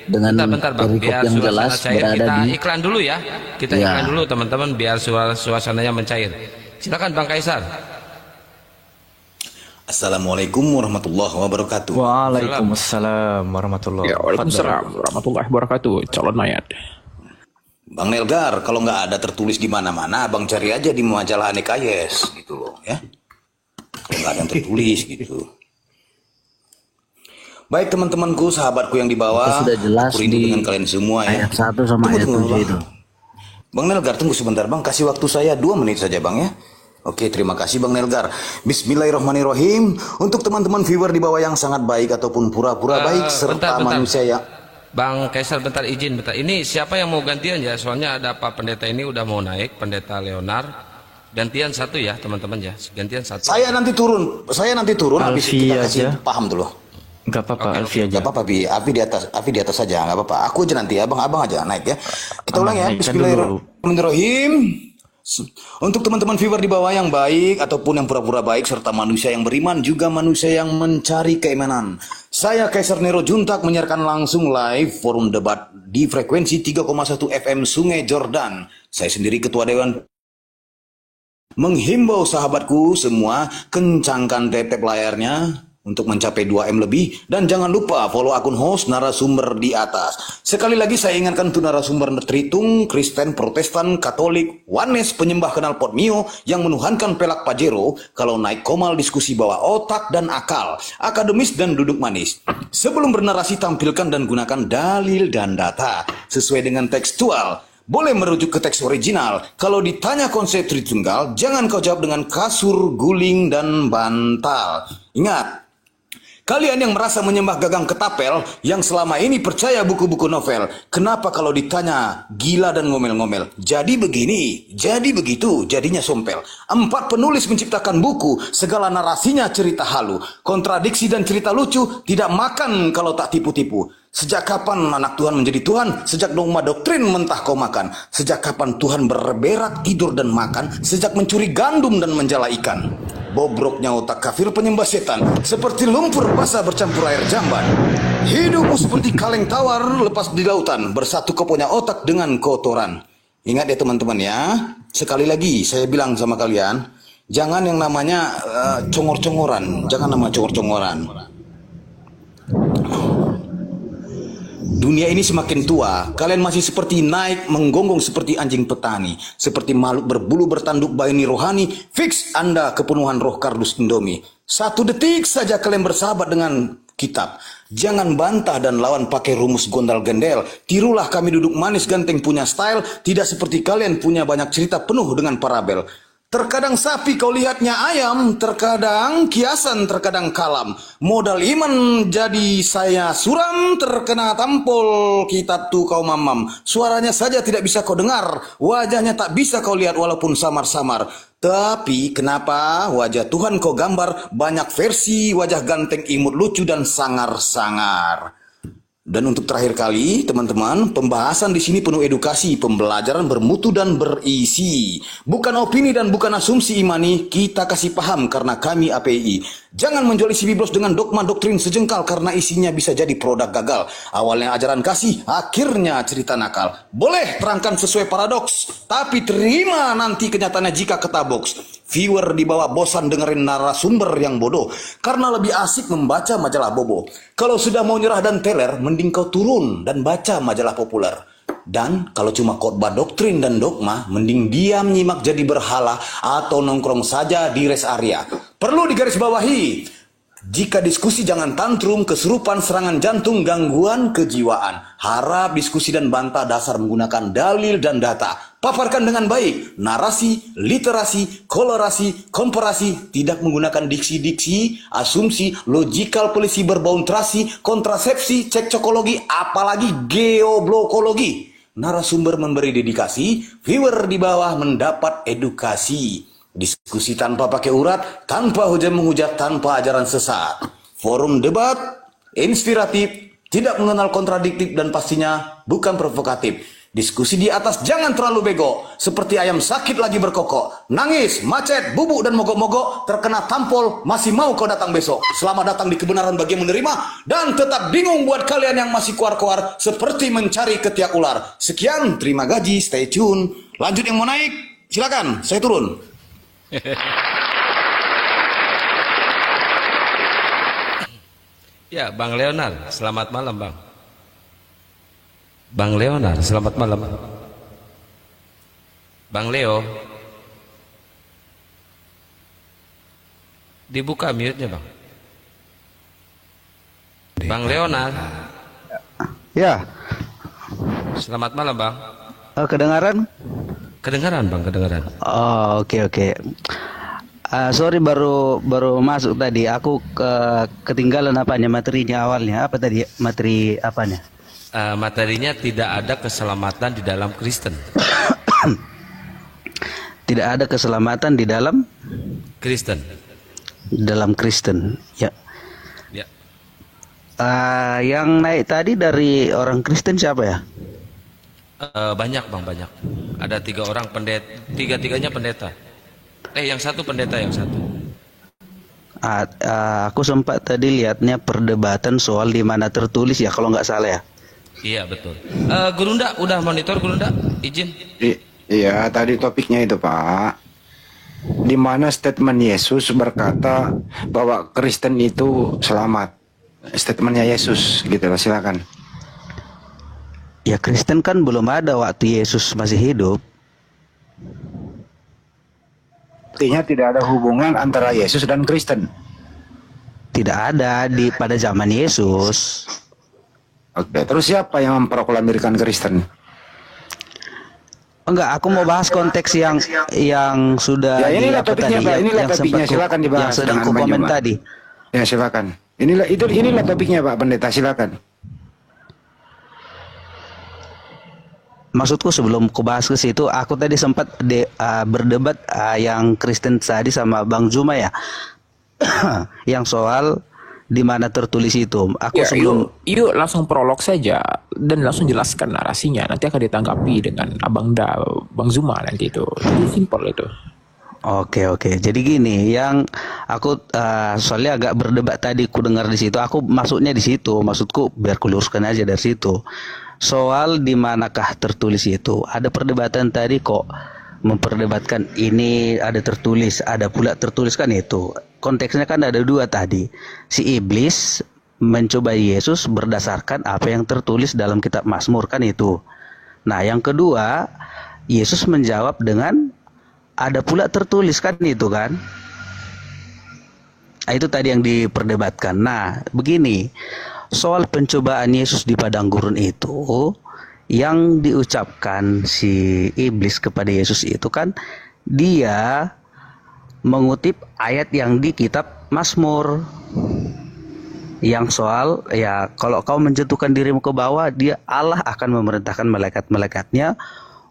dengan perikop yang jelas berada di iklan dulu ya. Kita iklan dulu teman-teman biar suasananya mencair. Silakan Bang Kaisar. Assalamualaikum warahmatullahi wabarakatuh. Waalaikumsalam warahmatullahi wabarakatuh. Waalaikumsalam warahmatullahi wabarakatuh. Calon mayat. Bang Nelgar, kalau nggak ada tertulis di mana-mana, abang cari aja di majalah Aneka Yes, gitu loh, ya. Kalau nggak ada yang tertulis, gitu. Baik teman-temanku, sahabatku yang di bawah, sudah jelas aku rindu di dengan kalian semua ya. ayat 1 sama ayat 7 itu. Bang Nelgar, tunggu sebentar Bang, kasih waktu saya 2 menit saja Bang ya. Oke, terima kasih Bang Nelgar. Bismillahirrahmanirrahim. Untuk teman-teman viewer di bawah yang sangat baik ataupun pura-pura baik serta manusia yang Bang Kaisar bentar izin bentar. Ini siapa yang mau gantian ya? Soalnya ada Pak Pendeta ini udah mau naik, Pendeta Leonard. Gantian satu ya teman-teman ya. Gantian satu. Saya nanti turun habis kita kasih paham dulu. Gak apa-apa, Alfi aja. Gak apa-apa, Afi di atas saja, gak apa-apa. Aku aja nanti, abang aja naik ya. Kita ulang ya. Bismillahirrahmanirrahim. Untuk teman-teman viewer di bawah yang baik ataupun yang pura-pura baik serta manusia yang beriman juga manusia yang mencari keimanan. Saya Kaisar Nero Juntak menyiarkan langsung live forum debat di frekuensi 3,1 FM Sungai Jordan. Saya sendiri Ketua Dewan menghimbau sahabatku semua, kencangkan tap-tap layarnya untuk mencapai 2M lebih, dan jangan lupa follow akun host narasumber di atas. Sekali lagi saya ingatkan untuk narasumber Tritung, Kristen, Protestan, Katolik, Oneness, penyembah knalpot Mio yang menuhankan pelak Pajero, kalau naik komal diskusi bawa otak dan akal, akademis dan duduk manis. Sebelum bernarasi tampilkan dan gunakan dalil dan data sesuai dengan tekstual. Boleh merujuk ke teks original. Kalau ditanya konsep Tritunggal, jangan kau jawab dengan kasur, guling, dan bantal. Ingat, kalian yang merasa menyembah gagang ketapel, yang selama ini percaya buku-buku novel, kenapa kalau ditanya gila dan ngomel-ngomel? Jadi begini, jadi begitu, jadinya sompel. 4 penulis menciptakan buku, segala narasinya cerita halu, kontradiksi dan cerita lucu, tidak makan kalau tak tipu-tipu. Sejak kapan anak Tuhan menjadi Tuhan? Sejak dogma doktrin mentah kau makan. Sejak kapan Tuhan berberak, tidur dan makan? Sejak mencuri gandum dan menjala ikan. Bobroknya otak kafir penyembah setan, seperti lumpur basah bercampur air jamban. Hidupmu seperti kaleng tawar lepas di lautan, bersatu kau punya otak dengan kotoran. Ingat ya teman-teman ya, sekali lagi saya bilang sama kalian, jangan yang namanya congor-congoran, jangan nama congor-congoran. Dunia ini semakin tua, kalian masih seperti naik menggonggong seperti anjing petani, seperti makhluk berbulu bertanduk baini rohani. Fix Anda kepenuhan roh kardus Indomie. 1 detik saja kalian bersahabat dengan kitab. Jangan bantah dan lawan pakai rumus gondal-gendel. Tirulah kami duduk manis ganteng punya style, tidak seperti kalian punya banyak cerita penuh dengan parabel. Terkadang sapi kau lihatnya ayam, terkadang kiasan, terkadang kalam. Modal iman jadi saya suram, terkena tampol kitab tu kau mamam. Suaranya saja tidak bisa kau dengar, wajahnya tak bisa kau lihat walaupun samar-samar. Tapi kenapa wajah Tuhan kau gambar banyak versi wajah ganteng, imut, lucu dan sangar-sangar. Dan untuk terakhir kali, teman-teman, pembahasan di sini penuh edukasi, pembelajaran bermutu dan berisi. Bukan opini dan bukan asumsi imani, kita kasih paham karena kami API. Jangan menjual isi Biblos dengan dogma doktrin sejengkal karena isinya bisa jadi produk gagal. Awalnya ajaran kasih, akhirnya cerita nakal. Boleh terangkan sesuai paradoks, tapi terima nanti kenyataannya jika ketaboks. Viewer di bawah bosan dengerin narasumber yang bodoh karena lebih asik membaca majalah bobo. Kalau sudah mau nyerah dan teler, mending kau turun dan baca majalah populer. Dan kalau cuma khotbah doktrin dan dogma, mending diam nyimak jadi berhala atau nongkrong saja di rest area. Perlu digarisbawahi, jika diskusi jangan tantrum, kesurupan, serangan jantung, gangguan kejiwaan. Harap diskusi dan bantah dasar menggunakan dalil dan data. Paparkan dengan baik, narasi, literasi, kolorasi, komparasi, tidak menggunakan diksi-diksi, asumsi, logikal polisi berbountrasi, kontrasepsi, cekcokologi, apalagi geoblokologi. Narasumber memberi dedikasi, viewer di bawah mendapat edukasi. Diskusi tanpa pakai urat, tanpa hujan menghujat, tanpa ajaran sesat. Forum debat, inspiratif, tidak mengenal kontradiktif dan pastinya bukan provokatif. Diskusi di atas jangan terlalu bego, seperti ayam sakit lagi berkokok. Nangis, macet, bubuk dan mogok-mogok, terkena tampol, masih mau kau datang besok. Selamat datang di kebenaran bagi yang menerima, dan tetap bingung buat kalian yang masih kuar-kuar, seperti mencari ketiak ular. Sekian, terima gaji, stay tune. Lanjut yang mau naik, silakan, saya turun. Ya, Bang Leonard, selamat malam, Bang. Bang Leonard, selamat malam. Bang Leo, dibuka mute-nya, Bang. Bang Leonard. Ya. Selamat malam, Bang. Kedengaran? Kedengaran, Bang, kedengaran. Oh, oke. Sorry baru masuk tadi. Aku ketinggalan apanya materinya awalnya. Apa tadi materi apanya? Materinya tidak ada keselamatan di dalam Kristen. Tidak ada keselamatan di dalam Kristen. Dalam Kristen, ya. Ya. Yang naik tadi dari orang Kristen siapa ya? Banyak, Bang, banyak. Ada 3 orang pendeta, tiga-tiganya pendeta. Yang satu pendeta, yang satu. Aku sempat tadi lihatnya perdebatan soal di mana tertulis ya, kalau nggak salah ya. Iya, betul. Gurunda udah monitor, Gurunda? Izin. Iya, tadi topiknya itu, Pak. di mana statement Yesus berkata bahwa Kristen itu selamat. Statementnya Yesus gitu loh, silakan. Ya Kristen kan belum ada waktu Yesus masih hidup. Artinya tidak ada hubungan antara Yesus dan Kristen. Tidak ada pada zaman Yesus. Oke, terus siapa yang memproklamirkan Kristen? Enggak, aku mau bahas konteks yang sudah ya, inilah topiknya, Pak. Inilah topiknya, silakan dibahas. Yang sedang ku komen tadi. Ya, silakan. Inilah topiknya, Pak Pendeta, silakan. Maksudku sebelum ku bahas ke situ, aku tadi sempat berdebat yang Kristen tadi sama Bang Zuma ya. Yang soal di mana tertulis itu. Aku ya, sebelum yuk langsung prolog saja dan langsung jelaskan narasinya. Nanti akan ditanggapi dengan Bang Zuma nanti itu. Jadi simpel itu. Oke. Jadi gini, yang aku soalnya agak berdebat tadi ku dengar di situ. Aku masuknya di situ. Maksudku biar ku luruskan aja dari situ. Soal di manakah tertulis itu. Ada perdebatan tadi kok memperdebatkan ini ada tertulis, ada pula tertulis kan itu. Konteksnya kan ada dua tadi. Si iblis mencoba Yesus berdasarkan apa yang tertulis dalam kitab Mazmur kan itu. Nah, yang kedua, Yesus menjawab dengan ada pula tertulis kan itu kan. Nah, itu tadi yang diperdebatkan. Nah, begini. Soal pencobaan Yesus di padang gurun itu, yang diucapkan si iblis kepada Yesus itu kan dia mengutip ayat yang di kitab Mazmur yang soal ya kalau kau menjatuhkan dirimu ke bawah, dia Allah akan memerintahkan malaikat-malaikatnya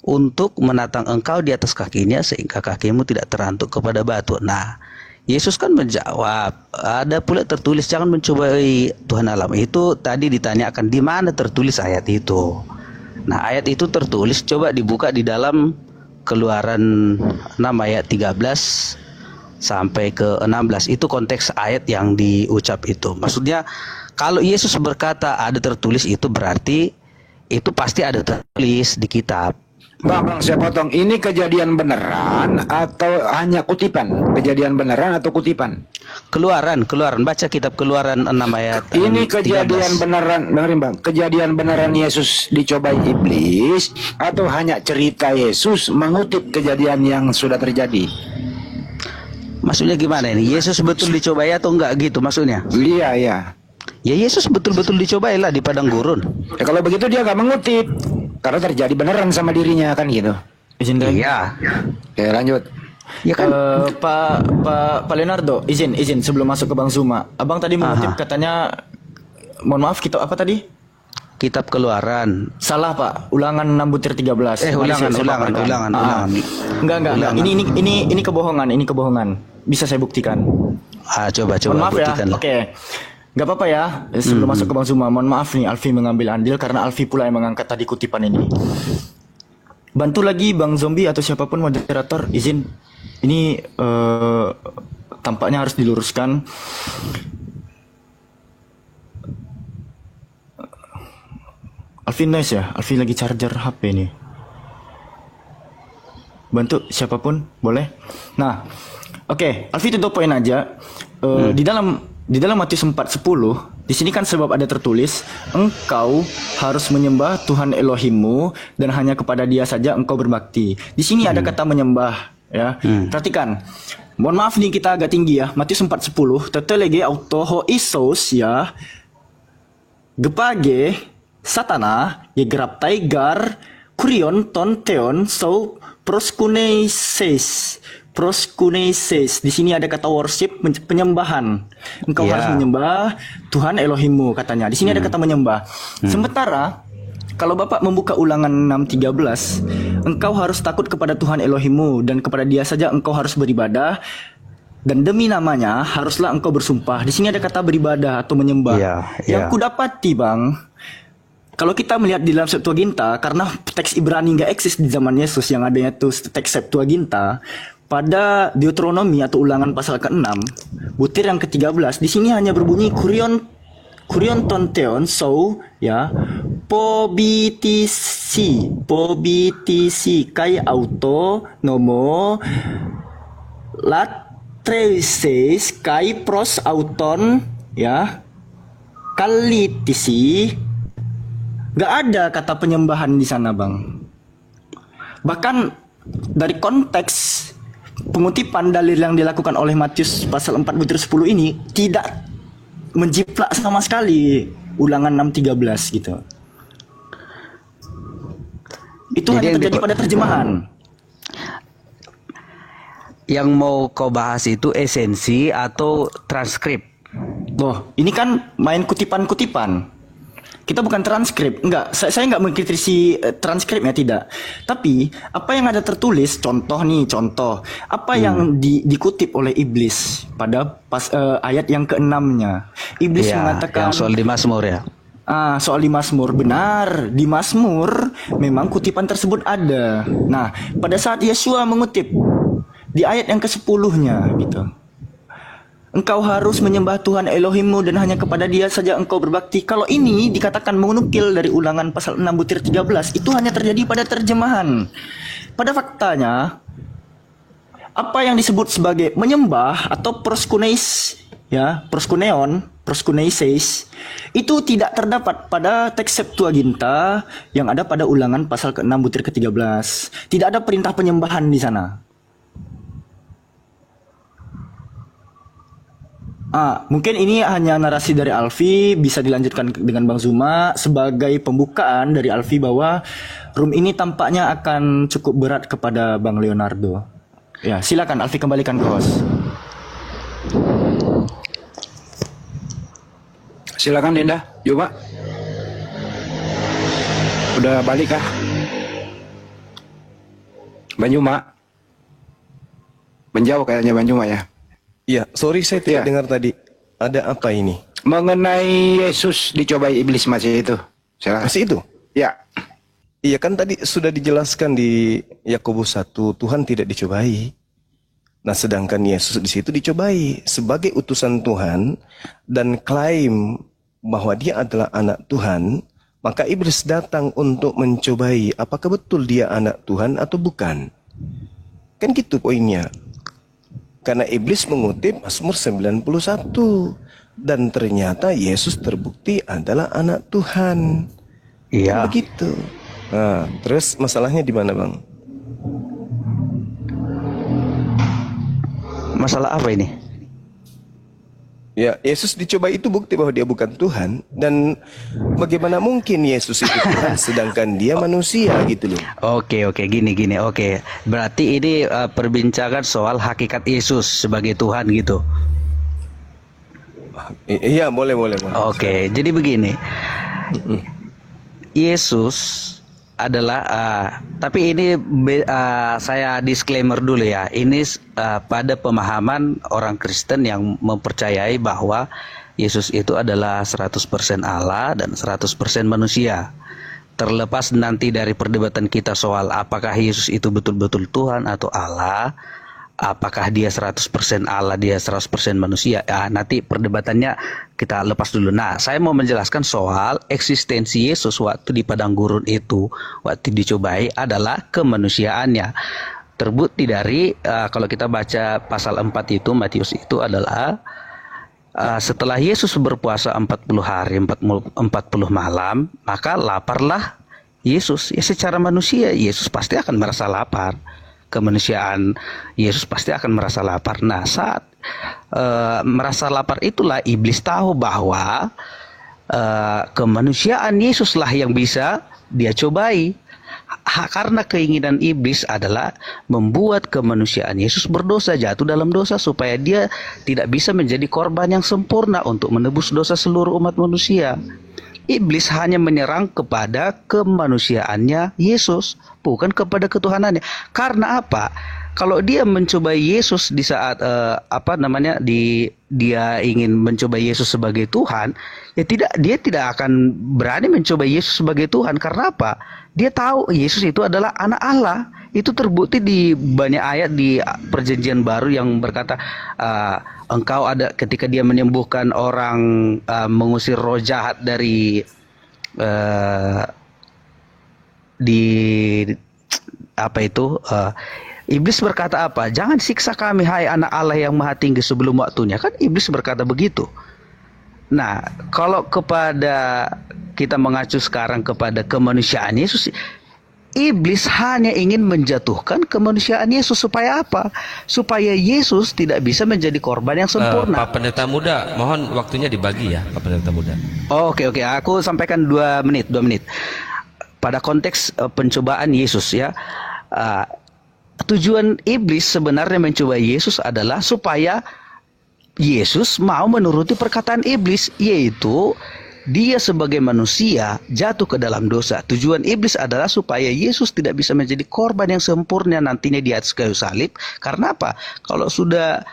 untuk menatang engkau di atas kakinya sehingga kakimu tidak terantuk kepada batu. Nah, Yesus kan menjawab, ada pula tertulis jangan mencobai Tuhan Allah. Itu tadi ditanyakan di mana tertulis ayat itu. Nah, ayat itu tertulis, coba dibuka di dalam Keluaran 6 ayat 13 sampai ke 16. Itu konteks ayat yang diucap itu. Maksudnya kalau Yesus berkata ada tertulis itu berarti itu pasti ada tertulis di kitab. Bang, saya potong. Ini kejadian beneran atau hanya kutipan? Kejadian beneran atau kutipan? Keluaran. Baca kitab Keluaran 6 ayat Ini kejadian 13. beneran, dengerin Bang. Kejadian beneran Yesus dicobai iblis atau hanya cerita Yesus mengutip kejadian yang sudah terjadi? Maksudnya gimana ini? Yesus betul dicobai atau enggak gitu maksudnya? Iya. Ya Yesus betul-betul dicobailah di padang gurun. Ya kalau begitu dia nggak mengutip. Karena terjadi beneran sama dirinya kan gitu. Izin deh. Iya. Oke, lanjut. Ya kan. Pak Leonardo, izin sebelum masuk ke Bang Zuma. Abang tadi mengutip katanya, mohon maaf, kitab apa tadi? Kitab Keluaran. Salah Pak, Ulangan 6/13. Ulangan. Enggak. Ini kebohongan. Bisa saya buktikan. Coba Mohon maaf buktikan. ya. Oke. Gak apa-apa ya, sebelum masuk ke Bang Zuma, mohon maaf nih Alfi mengambil andil karena Alfi pula yang mengangkat tadi kutipan ini. Bantu lagi Bang Zombie atau siapapun moderator, izin. Ini tampaknya harus diluruskan. Alfi nice ya, Alfi lagi charger HP ini. Bantu siapapun, boleh. Nah, oke, Alfi tutup poin aja. Di dalam Matius 4:10, di sini kan sebab ada tertulis, engkau harus menyembah Tuhan Elohimmu dan hanya kepada Dia saja engkau berbakti. Di sini ada kata menyembah, ya. Perhatikan. Mohon maaf nih kita agak tinggi ya. Matius 4:10, tetelege auto ho isos ya. Gepage satana ye gerap taigar kurion ton teon so proskuneses. Di sini ada kata worship, penyembahan. Engkau harus menyembah Tuhan Elohimmu katanya. Di sini ada kata menyembah. Sementara kalau Bapak membuka Ulangan 6:13, engkau harus takut kepada Tuhan Elohimmu dan kepada Dia saja engkau harus beribadah dan demi namanya haruslah engkau bersumpah. Di sini ada kata beribadah atau menyembah. Yang kudapati Bang, kalau kita melihat di dalam Septuaginta, karena teks Ibrani nggak eksis di zaman Yesus, yang adanya itu teks Septuaginta, pada Deuteronomi atau Ulangan pasal ke-6, butir yang ke-13, di sini hanya berbunyi kurion tonteon so ya pobitisi kai auto nomo latresis kai pros auton ya kalitisi, nggak ada kata penyembahan di sana, Bang. Bahkan dari konteks pengutipan dalil yang dilakukan oleh Matius pasal 4 butir 10 ini tidak menjiplak sama sekali Ulangan 6:13 gitu. Itu Jadi hanya yang terjadi pada terjemahan. Yang mau kau bahas itu esensi atau transkrip? Loh, ini kan main kutipan-kutipan. Kita bukan transkrip, enggak. Saya enggak mengkritisi transkripnya, tidak. Tapi apa yang ada tertulis, contoh, apa yang dikutip oleh iblis pada ayat yang ke-6-nya. Iblis mengatakan yang soal di Mazmur ya. Soal di Mazmur, benar. Di Mazmur memang kutipan tersebut ada. Nah, pada saat Yesua mengutip di ayat yang ke-10-nya gitu. Engkau harus menyembah Tuhan Elohimmu dan hanya kepada Dia saja engkau berbakti. Kalau ini dikatakan menukil dari Ulangan pasal 6 butir 13, itu hanya terjadi pada terjemahan. Pada faktanya, apa yang disebut sebagai menyembah atau proskuneis, ya, proskuneises, itu tidak terdapat pada teks Septuaginta yang ada pada Ulangan pasal ke-6 butir ke-13. Tidak ada perintah penyembahan di sana. Mungkin ini hanya narasi dari Alfi, bisa dilanjutkan dengan Bang Zuma sebagai pembukaan dari Alfi bahwa room ini tampaknya akan cukup berat kepada Bang Leonardo. Ya, silakan Alfi, kembalikan ke host. Silakan Dinda, yuk Pak. Udah balik kah? Banjuma. Menjauh kayaknya Banjuma ya. Ya, sorry saya tidak dengar tadi. Ada apa ini? Mengenai Yesus dicobai iblis masih itu. Silakan. Masih itu? Ya. Iya kan tadi sudah dijelaskan di Yakobus 1, Tuhan tidak dicobai. Nah, sedangkan Yesus di situ dicobai sebagai utusan Tuhan dan klaim bahwa dia adalah anak Tuhan, maka iblis datang untuk mencobai apakah betul dia anak Tuhan atau bukan. Kan gitu poinnya. Karena iblis mengutip Mazmur 91 dan ternyata Yesus terbukti adalah anak Tuhan. Iya. Begitu. Nah, terus masalahnya di mana, Bang? Masalah apa ini? Ya, Yesus dicobai itu bukti bahwa dia bukan Tuhan. Dan bagaimana mungkin Yesus itu Tuhan sedangkan dia manusia gitu loh. Oke, gini. Oke, berarti ini perbincangan soal hakikat Yesus sebagai Tuhan gitu. Iya, boleh. Oke, jadi begini. Yesus adalah tapi ini saya disclaimer dulu ya. Ini pada pemahaman orang Kristen yang mempercayai bahwa Yesus itu adalah 100% Allah dan 100% manusia. Terlepas nanti dari perdebatan kita soal apakah Yesus itu betul-betul Tuhan atau Allah, apakah dia 100% Allah, dia 100% manusia, ya nanti perdebatannya kita lepas dulu. Nah, saya mau menjelaskan soal eksistensi Yesus waktu di padang gurun itu, waktu dicobai adalah kemanusiaannya. Terbukti dari kalau kita baca pasal 4 itu, Matius itu adalah setelah Yesus berpuasa 40 hari 40 malam, maka laparlah Yesus. Ya secara manusia Yesus pasti akan merasa lapar. Kemanusiaan Yesus pasti akan merasa lapar. Nah, saat merasa lapar itulah iblis tahu bahwa kemanusiaan Yesuslah yang bisa dia cobai. Karena keinginan iblis adalah membuat kemanusiaan Yesus berdosa, jatuh dalam dosa supaya dia tidak bisa menjadi korban yang sempurna untuk menebus dosa seluruh umat manusia. Iblis hanya menyerang kepada kemanusiaannya Yesus, bukan kepada ketuhanannya. Karena apa? Kalau dia mencoba Yesus di saat dia ingin mencoba Yesus sebagai Tuhan, ya dia tidak akan berani mencoba Yesus sebagai Tuhan. Karena apa? Dia tahu Yesus itu adalah anak Allah. Itu terbukti di banyak ayat di Perjanjian Baru yang berkata engkau ada ketika dia menyembuhkan orang, mengusir roh jahat dari Iblis berkata apa? Jangan siksa kami, hai anak Allah yang maha tinggi sebelum waktunya. Kan iblis berkata begitu. Nah, kalau kepada kita mengacu sekarang kepada kemanusiaan Yesus, iblis hanya ingin menjatuhkan kemanusiaan Yesus supaya apa? Supaya Yesus tidak bisa menjadi korban yang sempurna. Pak Pendeta Muda, mohon waktunya dibagi ya, Pak Pendeta Muda. Oke, aku sampaikan 2 menit. Pada konteks pencobaan Yesus ya, tujuan iblis sebenarnya mencoba Yesus adalah supaya Yesus mau menuruti perkataan iblis, yaitu dia sebagai manusia jatuh ke dalam dosa. Tujuan iblis adalah supaya Yesus tidak bisa menjadi korban yang sempurna nantinya di atas kayu salib. Karena apa? Kalau sudah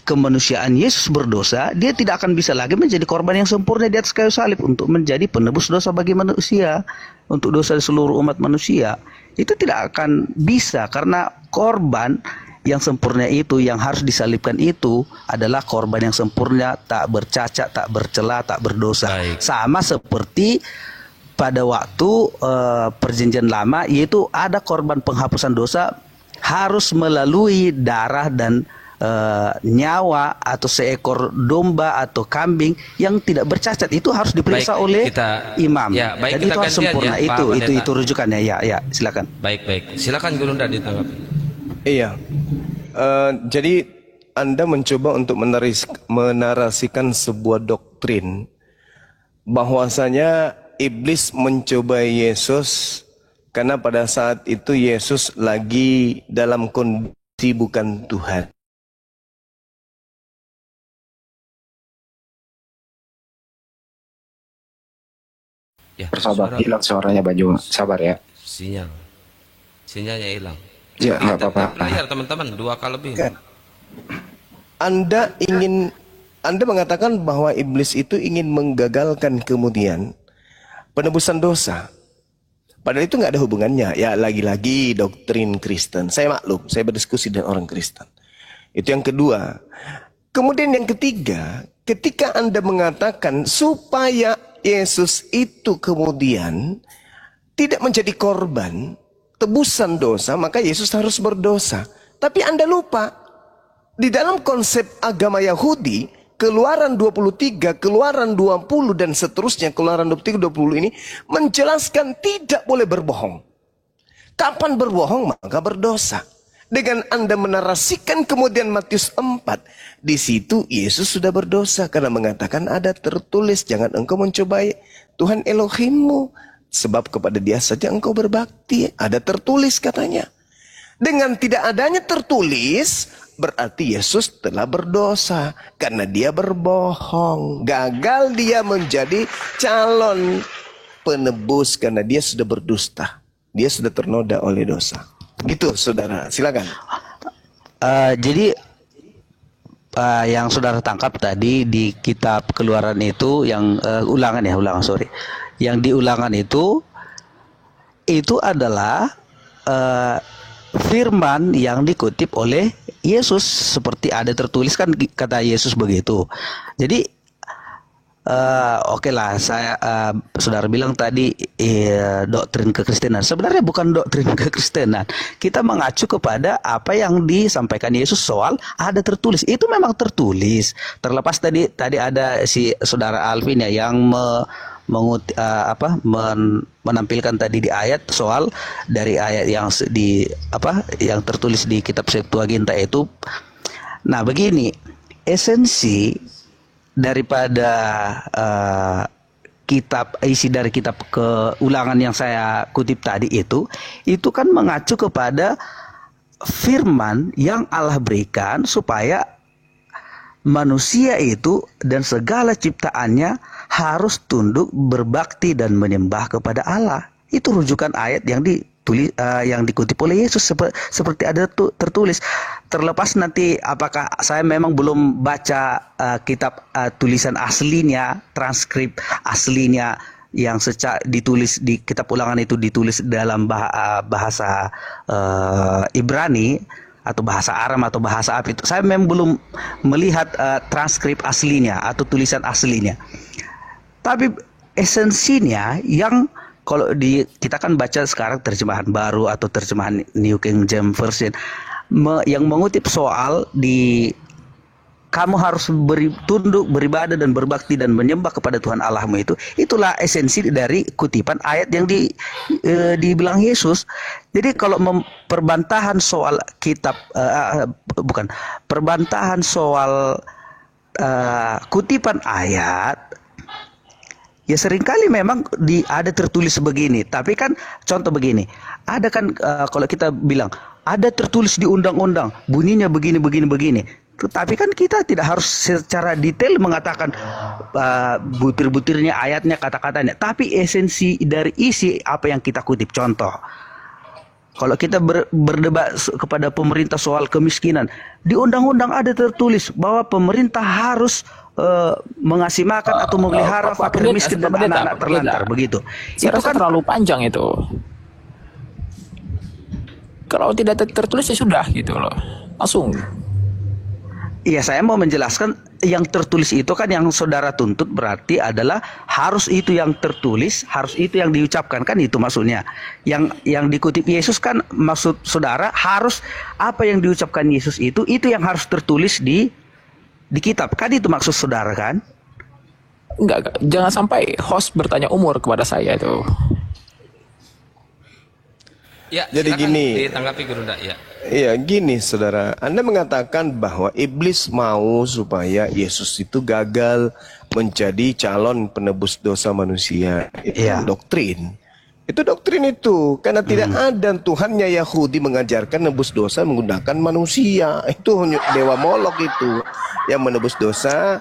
kemanusiaan Yesus berdosa, dia tidak akan bisa lagi menjadi korban yang sempurna di atas kayu salib untuk menjadi penebus dosa bagi manusia, untuk dosa seluruh umat manusia. Itu tidak akan bisa, karena korban yang sempurna itu, yang harus disalibkan itu adalah korban yang sempurna, tak bercacat, tak bercela, tak berdosa. Baik. Sama seperti pada waktu perjanjian lama, yaitu ada korban penghapusan dosa harus melalui darah dan nyawa atau seekor domba atau kambing yang tidak bercacat, itu harus diperiksa oleh imam. Ya, baik, jadi kita itu harus sempurna ya, itu rujukannya ya silakan. Baik. Silakan Guru Nda ditanggapi. Iya. Jadi Anda mencoba untuk menarasikan sebuah doktrin bahwasanya iblis mencoba Yesus karena pada saat itu Yesus lagi dalam kondisi bukan Tuhan. Ya, Sabar, hilang suaranya Banyu. Sabar ya. Sinyalnya hilang. Ya, nggak apa-apa. Layar teman-teman 2K lebih. Anda mengatakan bahwa iblis itu ingin menggagalkan kemudian penebusan dosa. Padahal itu nggak ada hubungannya. Ya, lagi-lagi doktrin Kristen. Saya maklum, saya berdiskusi dengan orang Kristen. Itu yang kedua. Kemudian yang ketiga, ketika Anda mengatakan supaya Yesus itu kemudian tidak menjadi korban tebusan dosa, maka Yesus harus berdosa. Tapi Anda lupa, di dalam konsep agama Yahudi, Keluaran 23, Keluaran 20 dan seterusnya, Keluaran 23, 20 ini menjelaskan tidak boleh berbohong. Kapan berbohong maka berdosa. Dengan Anda menarasikan kemudian Matius 4, di situ Yesus sudah berdosa karena mengatakan ada tertulis, jangan engkau mencobai Tuhan Elohimmu, sebab kepada dia saja engkau berbakti. Ada tertulis katanya. Dengan tidak adanya tertulis, berarti Yesus telah berdosa karena dia berbohong. Gagal dia menjadi calon penebus karena dia sudah berdusta. Dia sudah ternoda oleh dosa. Gitu saudara, silakan. Jadi yang saudara tangkap tadi di kitab Keluaran itu yang ulangan, yang di Ulangan itu adalah firman yang dikutip oleh Yesus, seperti ada tertulis kan kata Yesus begitu. Jadi oke lah, saya saudara bilang tadi doktrin kekristenan. Sebenarnya bukan doktrin kekristenan. Kita mengacu kepada apa yang disampaikan Yesus soal ada tertulis. Itu memang tertulis. Terlepas tadi ada si saudara Alvin ya yang menampilkan tadi di ayat soal dari ayat yang yang tertulis di kitab Septuaginta itu. Nah, begini, esensi daripada isi dari kitab Ulangan yang saya kutip tadi itu kan mengacu kepada firman yang Allah berikan supaya manusia itu dan segala ciptaannya harus tunduk, berbakti dan menyembah kepada Allah. Itu rujukan ayat yang dikutip oleh Yesus seperti ada tertulis. Terlepas nanti apakah saya memang belum baca kitab tulisan aslinya, transkrip aslinya yang ditulis di kitab Ulangan itu ditulis dalam bahasa Ibrani atau bahasa Aram atau bahasa apa itu. Saya memang belum melihat transkrip aslinya atau tulisan aslinya. Tapi esensinya yang kalau kita kan baca sekarang terjemahan baru atau terjemahan New King James Version yang mengutip soal kamu harus tunduk, beribadah dan berbakti dan menyembah kepada Tuhan Allahmu itulah esensi dari kutipan ayat yang dibilang Yesus. Jadi kalau perbantahan soal perbantahan soal kutipan ayat, ya seringkali memang ada tertulis begini. Tapi kan contoh begini, ada kan kalau kita bilang ada tertulis di undang-undang bunyinya begini. Tapi kan kita tidak harus secara detail mengatakan butir-butirnya ayatnya, kata-katanya. Tapi esensi dari isi apa yang kita kutip. Contoh, kalau kita berdebat kepada pemerintah soal kemiskinan, di undang-undang ada tertulis bahwa pemerintah harus mengasih makan atau memelihara fakir miskin dan anak-anak terlantar. Begitu. Saya Itu rasa kan terlalu panjang itu. Kalau tidak tertulis ya sudah gitu loh. Langsung. Iya, saya mau menjelaskan yang tertulis itu kan yang saudara tuntut berarti adalah harus itu yang tertulis, harus itu yang diucapkan, kan itu maksudnya. Yang dikutip Yesus kan maksud saudara harus apa yang diucapkan Yesus itu yang harus tertulis di kitab. Kan itu maksud saudara kan? Enggak. Jangan sampai host bertanya umur kepada saya itu. Ya, Jadi silakan gini. ditanggapi Guru Nda, ya. Iya, gini saudara, Anda mengatakan bahwa iblis mau supaya Yesus itu gagal menjadi calon penebus dosa manusia. Itu doktrin. Itu doktrin itu. Karena tidak ada Tuhannya Yahudi mengajarkan nebus dosa menggunakan manusia. Itu dewa Molok itu yang menebus dosa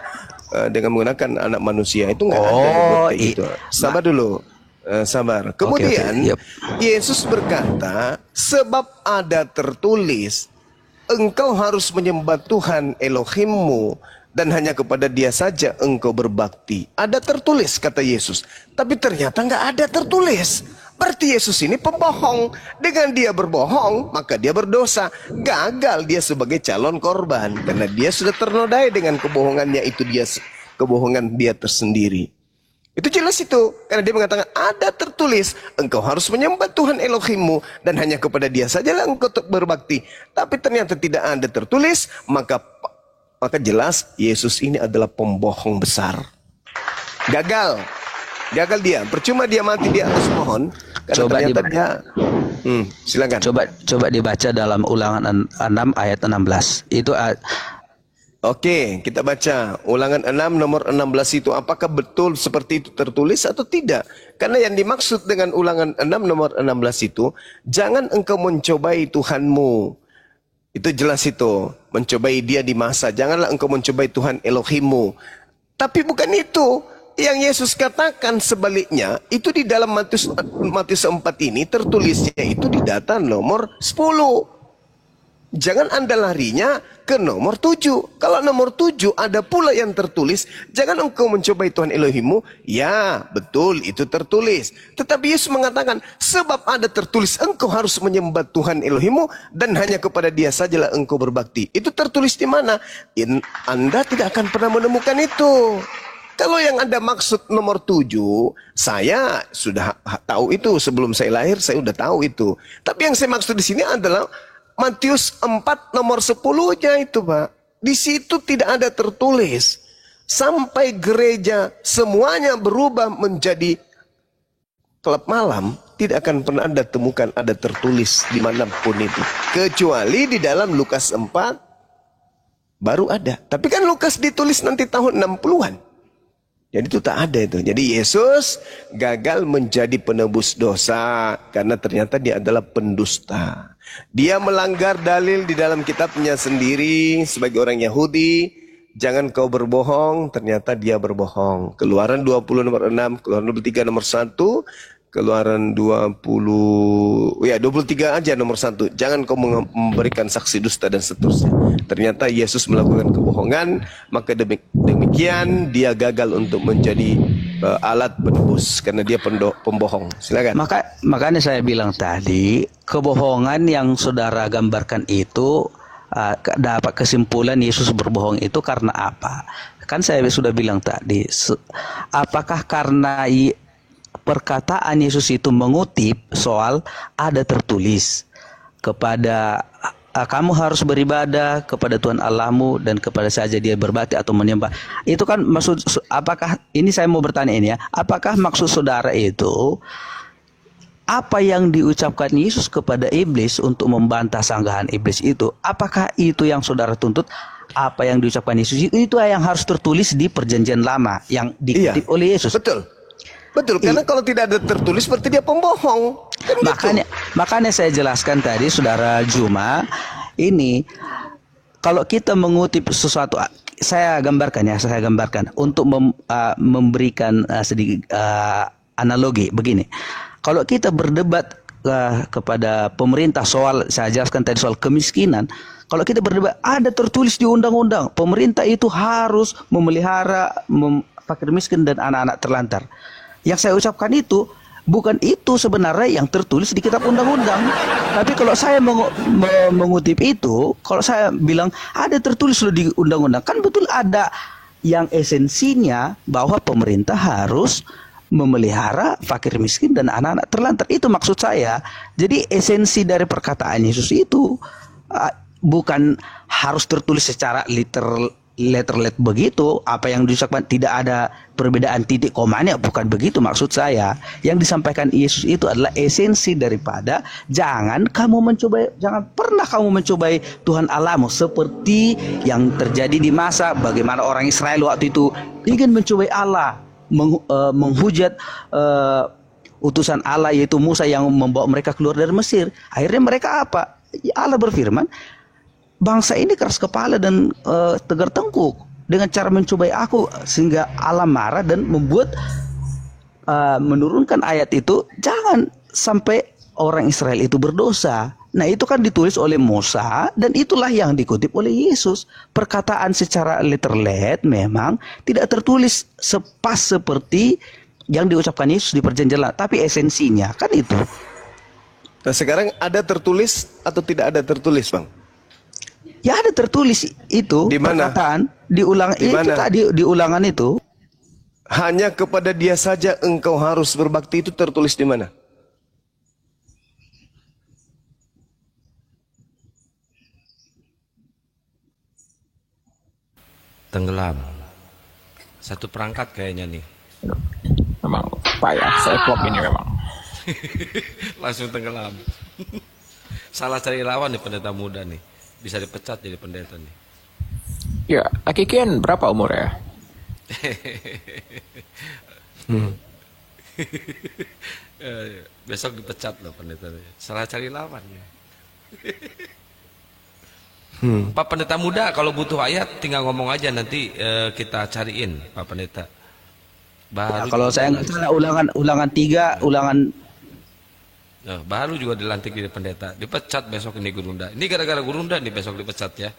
dengan menggunakan anak manusia. Itu nggak ada. Itu. Sabar dulu. Sabar. Kemudian Yesus berkata, sebab ada tertulis, engkau harus menyembah Tuhan Elohimmu dan hanya kepada Dia saja engkau berbakti. Ada tertulis, kata Yesus. Tapi ternyata nggak ada tertulis. Berarti Yesus ini pembohong. Dengan dia berbohong, maka dia berdosa. Gagal dia sebagai calon korban karena dia sudah ternodai dengan kebohongannya itu, kebohongan dia tersendiri. Itu jelas itu. Karena dia mengatakan ada tertulis, engkau harus menyembah Tuhan Elohimmu dan hanya kepada Dia sajalah engkau berbakti. Tapi ternyata tidak ada tertulis, maka jelas Yesus ini adalah pembohong besar. Gagal dia. Percuma dia mati di atas pohon. Coba silakan. Coba dibaca dalam Ulangan 6 ayat 16. Itu Oke, kita baca Ulangan 6 nomor 16 itu. Apakah betul seperti itu tertulis atau tidak? Karena yang dimaksud dengan Ulangan 6 nomor 16 itu, jangan engkau mencobai Tuhanmu. Itu jelas itu, mencobai Dia di masa. Janganlah engkau mencobai Tuhan Elohimmu. Tapi bukan itu yang Yesus katakan. Sebaliknya, itu di dalam Matius 4 ini tertulisnya itu di data nomor 10. Jangan Anda larinya ke nomor 7. Kalau nomor 7 ada pula yang tertulis, jangan engkau mencobai Tuhan Elohimmu. Ya, betul, itu tertulis. Tetapi Yesus mengatakan, sebab ada tertulis, engkau harus menyembah Tuhan Elohimmu dan hanya kepada Dia sajalah engkau berbakti. Itu tertulis di mana? Anda tidak akan pernah menemukan itu. Kalau yang Anda maksud nomor 7, saya sudah tahu itu. Sebelum saya lahir, saya sudah tahu itu. Tapi yang saya maksud di sini adalah Matius 4 nomor 10-nya itu, Pak. Di situ tidak ada tertulis. Sampai gereja semuanya berubah menjadi klub malam, tidak akan pernah Anda temukan ada tertulis dimanapun itu. Kecuali di dalam Lukas 4 baru ada. Tapi kan Lukas ditulis nanti tahun 60-an. Jadi itu tak ada itu. Jadi Yesus gagal menjadi penebus dosa karena ternyata Dia adalah pendusta. Dia melanggar dalil di dalam kitabnya sendiri sebagai orang Yahudi. Jangan kau berbohong, ternyata dia berbohong. Keluaran 20 nomor 6, Keluaran 23 nomor 1, Keluaran 23 aja nomor 1. Jangan kau memberikan saksi dusta dan seterusnya. Ternyata Yesus melakukan kebohongan, maka demikian dia gagal untuk menjadi alat penebus karena dia pembohong. Silakan. Makanya saya bilang tadi, kebohongan yang saudara gambarkan itu dapat kesimpulan Yesus berbohong itu karena apa? Kan saya sudah bilang tadi, apakah karena perkataan Yesus itu mengutip soal ada tertulis kepada kamu harus beribadah kepada Tuhan Allahmu dan kepada saja dia berbakti atau menyembah. Itu kan maksud, apakah ini saya mau bertanya ini ya, apakah maksud saudara itu apa yang diucapkan Yesus kepada iblis untuk membantah sanggahan iblis itu, apakah itu yang saudara tuntut? Apa yang diucapkan Yesus itu yang harus tertulis di perjanjian lama yang dikutip oleh Yesus. Betul, karena kalau tidak ada tertulis berarti dia pembohong. Kan makanya saya jelaskan tadi, saudara Juma, ini kalau kita mengutip sesuatu, saya gambarkan untuk memberikan sedikit analogi begini. Kalau kita berdebat kepada pemerintah soal, saya jelaskan tadi soal kemiskinan, kalau kita berdebat ada tertulis di undang-undang pemerintah itu harus memelihara fakir miskin dan anak-anak terlantar. Yang saya ucapkan itu bukan itu sebenarnya yang tertulis di kitab undang-undang. Tapi kalau saya mengutip itu, kalau saya bilang ada tertulis loh di undang-undang, kan betul ada yang esensinya bahwa pemerintah harus memelihara fakir miskin dan anak-anak terlantar. Itu maksud saya. Jadi esensi dari perkataan Yesus itu bukan harus tertulis secara letterlet begitu, apa yang diucapkan tidak ada perbedaan titik komanya, bukan begitu maksud saya. Yang disampaikan Yesus itu adalah esensi daripada jangan pernah kamu mencobai Tuhan Allahmu, seperti yang terjadi di masa bagaimana orang Israel waktu itu ingin mencobai Allah, menghujat utusan Allah yaitu Musa yang membawa mereka keluar dari Mesir. Akhirnya mereka apa? Allah berfirman, bangsa ini keras kepala dan tegar tengkuk dengan cara mencobai aku, sehingga Allah marah dan menurunkan ayat itu, jangan sampai orang Israel itu berdosa. Nah itu kan ditulis oleh Musa dan itulah yang dikutip oleh Yesus. Perkataan secara letterlet memang tidak tertulis sepas seperti yang diucapkan Yesus di perjanjian lama, tapi esensinya kan itu. Nah sekarang ada tertulis atau tidak ada tertulis, Bang? Ya ada tertulis itu. Di mana? Perkataan di ulangan itu. Hanya kepada dia saja engkau harus berbakti, itu tertulis di mana? Tenggelam. Satu perangkat kayaknya nih. Memang payah saya klop ini memang. Langsung tenggelam. Salah cari lawan nih pendeta muda nih. Bisa dipecat jadi pendeta nih. Ya, Akikian berapa umurnya? Besok dipecat loh pendeta. Salah cari lawan ya. Pak pendeta muda, kalau butuh ayat tinggal ngomong aja, nanti kita cariin Pak pendeta. Baru kalau saya nggak salah ulangan 3, Nah, baru juga dilantik jadi pendeta, dipecat besok ini Gurunda. Ini gara-gara Gurunda nih besok dipecat ya.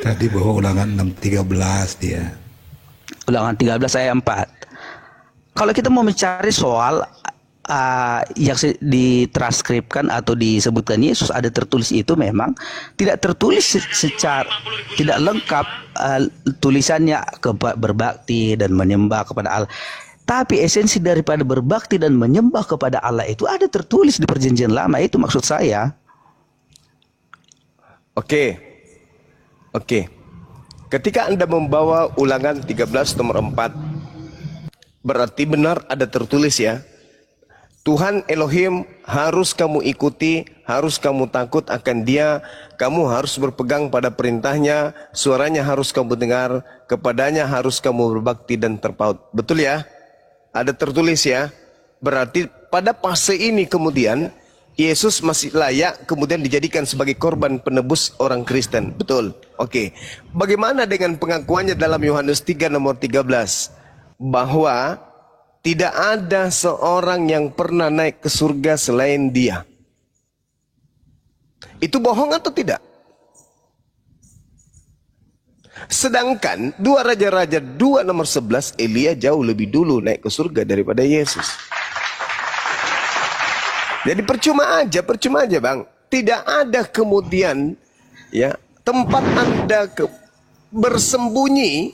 Tadi bahwa ulangan 6:13 dia. Ulangan 13 ayat 4. Kalau kita mau mencari soal yang ditranskripkan atau disebutkan Yesus ada tertulis itu, memang tidak tertulis secara tidak lengkap tulisannya berbakti dan menyembah kepada Allah. Tapi esensi daripada berbakti dan menyembah kepada Allah itu ada tertulis di perjanjian lama, itu maksud saya. Oke. Ketika Anda membawa ulangan 13 nomor 4, berarti benar ada tertulis ya. Tuhan Elohim harus kamu ikuti, harus kamu takut akan Dia, kamu harus berpegang pada perintahnya, suaranya harus kamu dengar, kepadanya harus kamu berbakti dan terpaut. Betul ya? Ada tertulis ya. Berarti pada fase ini kemudian Yesus masih layak kemudian dijadikan sebagai korban penebus orang Kristen. Betul. Oke. Bagaimana dengan pengakuannya dalam Yohanes 3 nomor 13 bahwa tidak ada seorang yang pernah naik ke surga selain Dia? Itu bohong atau tidak? Sedangkan 2 Raja-Raja 2 nomor 11, Elia jauh lebih dulu naik ke surga daripada Yesus. Jadi percuma aja Bang. Tidak ada kemudian ya tempat Anda bersembunyi